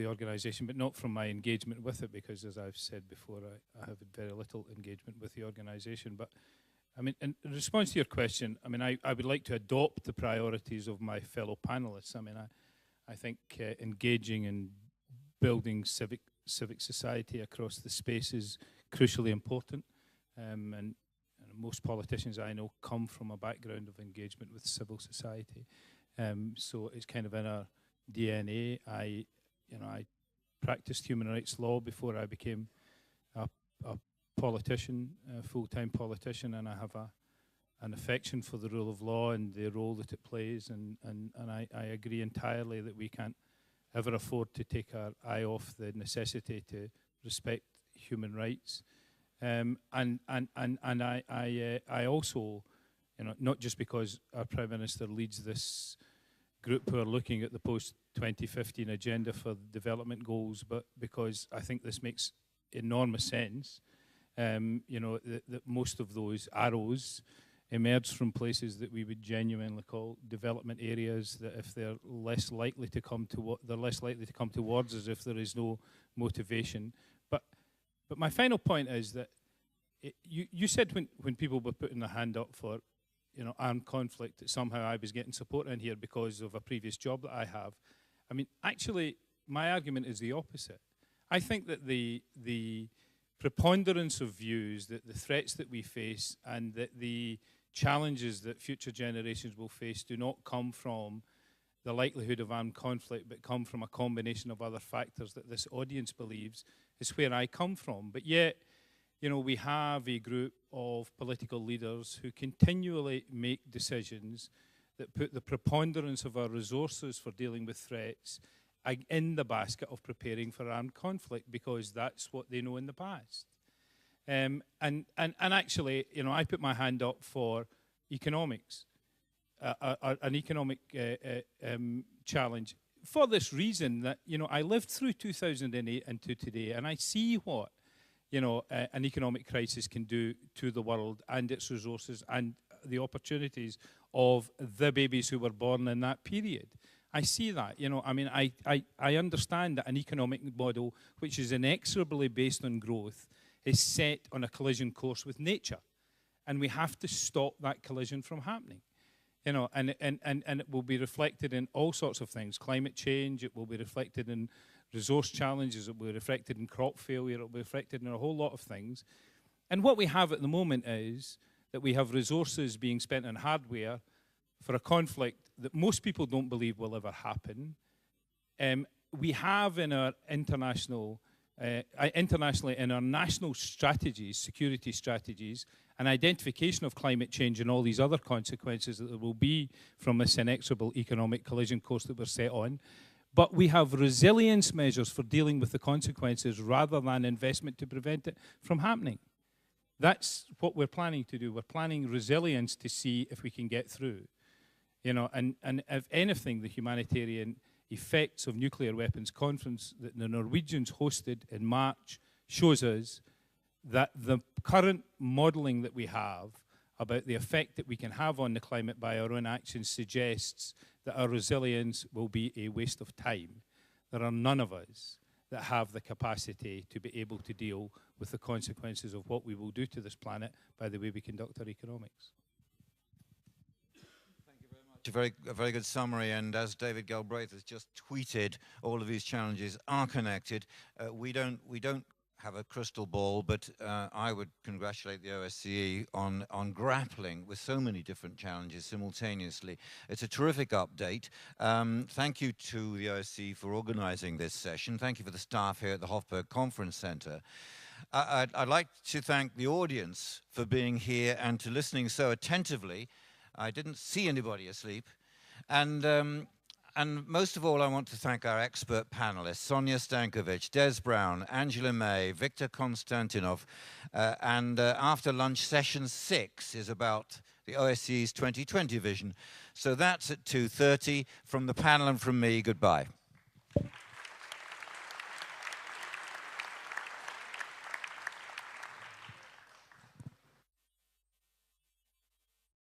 organisation, but not from my engagement with it, because as I've said before, I have very little engagement with the organisation. But I mean, in response to your question, I mean, I would like to adopt the priorities of my fellow panelists. I mean, I think engaging in building civic society across the space is crucially important. And most politicians I know come from a background of engagement with civil society. So it's kind of in our DNA. I practiced human rights law before I became a politician, a full-time politician, and I have an affection for the rule of law and the role that it plays, and I agree entirely that we can't ever afford to take our eye off the necessity to respect human rights. And I also, not just because our Prime Minister leads this group who are looking at the post-2015 agenda for development goals, but because I think this makes enormous sense. You know, that most of those arrows emerge from places that we would genuinely call development areas, that if they're less likely to come to they're less likely to come towards us if there is no motivation. But my final point is that you said when people were putting their hand up for, you know, armed conflict, that somehow I was getting support in here because of a previous job that I have. I mean, actually, my argument is the opposite. I think that the preponderance of views that the threats that we face and that the challenges that future generations will face do not come from the likelihood of armed conflict, but come from a combination of other factors that this audience believes is where I come from. But yet, you know, we have a group of political leaders who continually make decisions that put the preponderance of our resources for dealing with threats in the basket of preparing for armed conflict, because that's what they know in the past. And actually, you know, I put my hand up for economics, an economic challenge, for this reason that, you know, I lived through 2008 and to today, and I see what, you know, an economic crisis can do to the world and its resources and the opportunities of the babies who were born in that period. I see that, you know, I mean, I understand that an economic model which is inexorably based on growth is set on a collision course with nature. And we have to stop that collision from happening. You know, and it will be reflected in all sorts of things. Climate change, it will be reflected in resource challenges, it will be reflected in crop failure, it will be reflected in a whole lot of things. And what we have at the moment is that we have resources being spent on hardware for a conflict that most people don't believe will ever happen. We have in our internationally in our national strategies, security strategies, an identification of climate change and all these other consequences that there will be from this inexorable economic collision course that we're set on. But we have resilience measures for dealing with the consequences rather than investment to prevent it from happening. That's what we're planning to do. We're planning resilience to see if we can get through. You know, and if anything, the humanitarian effects of nuclear weapons conference that the Norwegians hosted in March shows us that the current modelling that we have about the effect that we can have on the climate by our own actions suggests that our resilience will be a waste of time. There are none of us that have the capacity to be able to deal with the consequences of what we will do to this planet by the way we conduct our economics. A very good summary, and as David Galbraith has just tweeted, all of these challenges are connected. We don't have a crystal ball, but I would congratulate the OSCE on grappling with so many different challenges simultaneously. It's a terrific update. Thank you to the OSCE for organizing this session. Thank you for the staff here at the Hofburg Conference Center. I'd like to thank the audience for being here and to listening so attentively. I didn't see anybody asleep. And most of all, I want to thank our expert panelists, Sonja Stankovic, Des Browne, Angela May, Viktor Konstantynov, and after lunch, session 6 is about the OSCE's 2020 vision. So that's at 2:30. From the panel and from me, goodbye.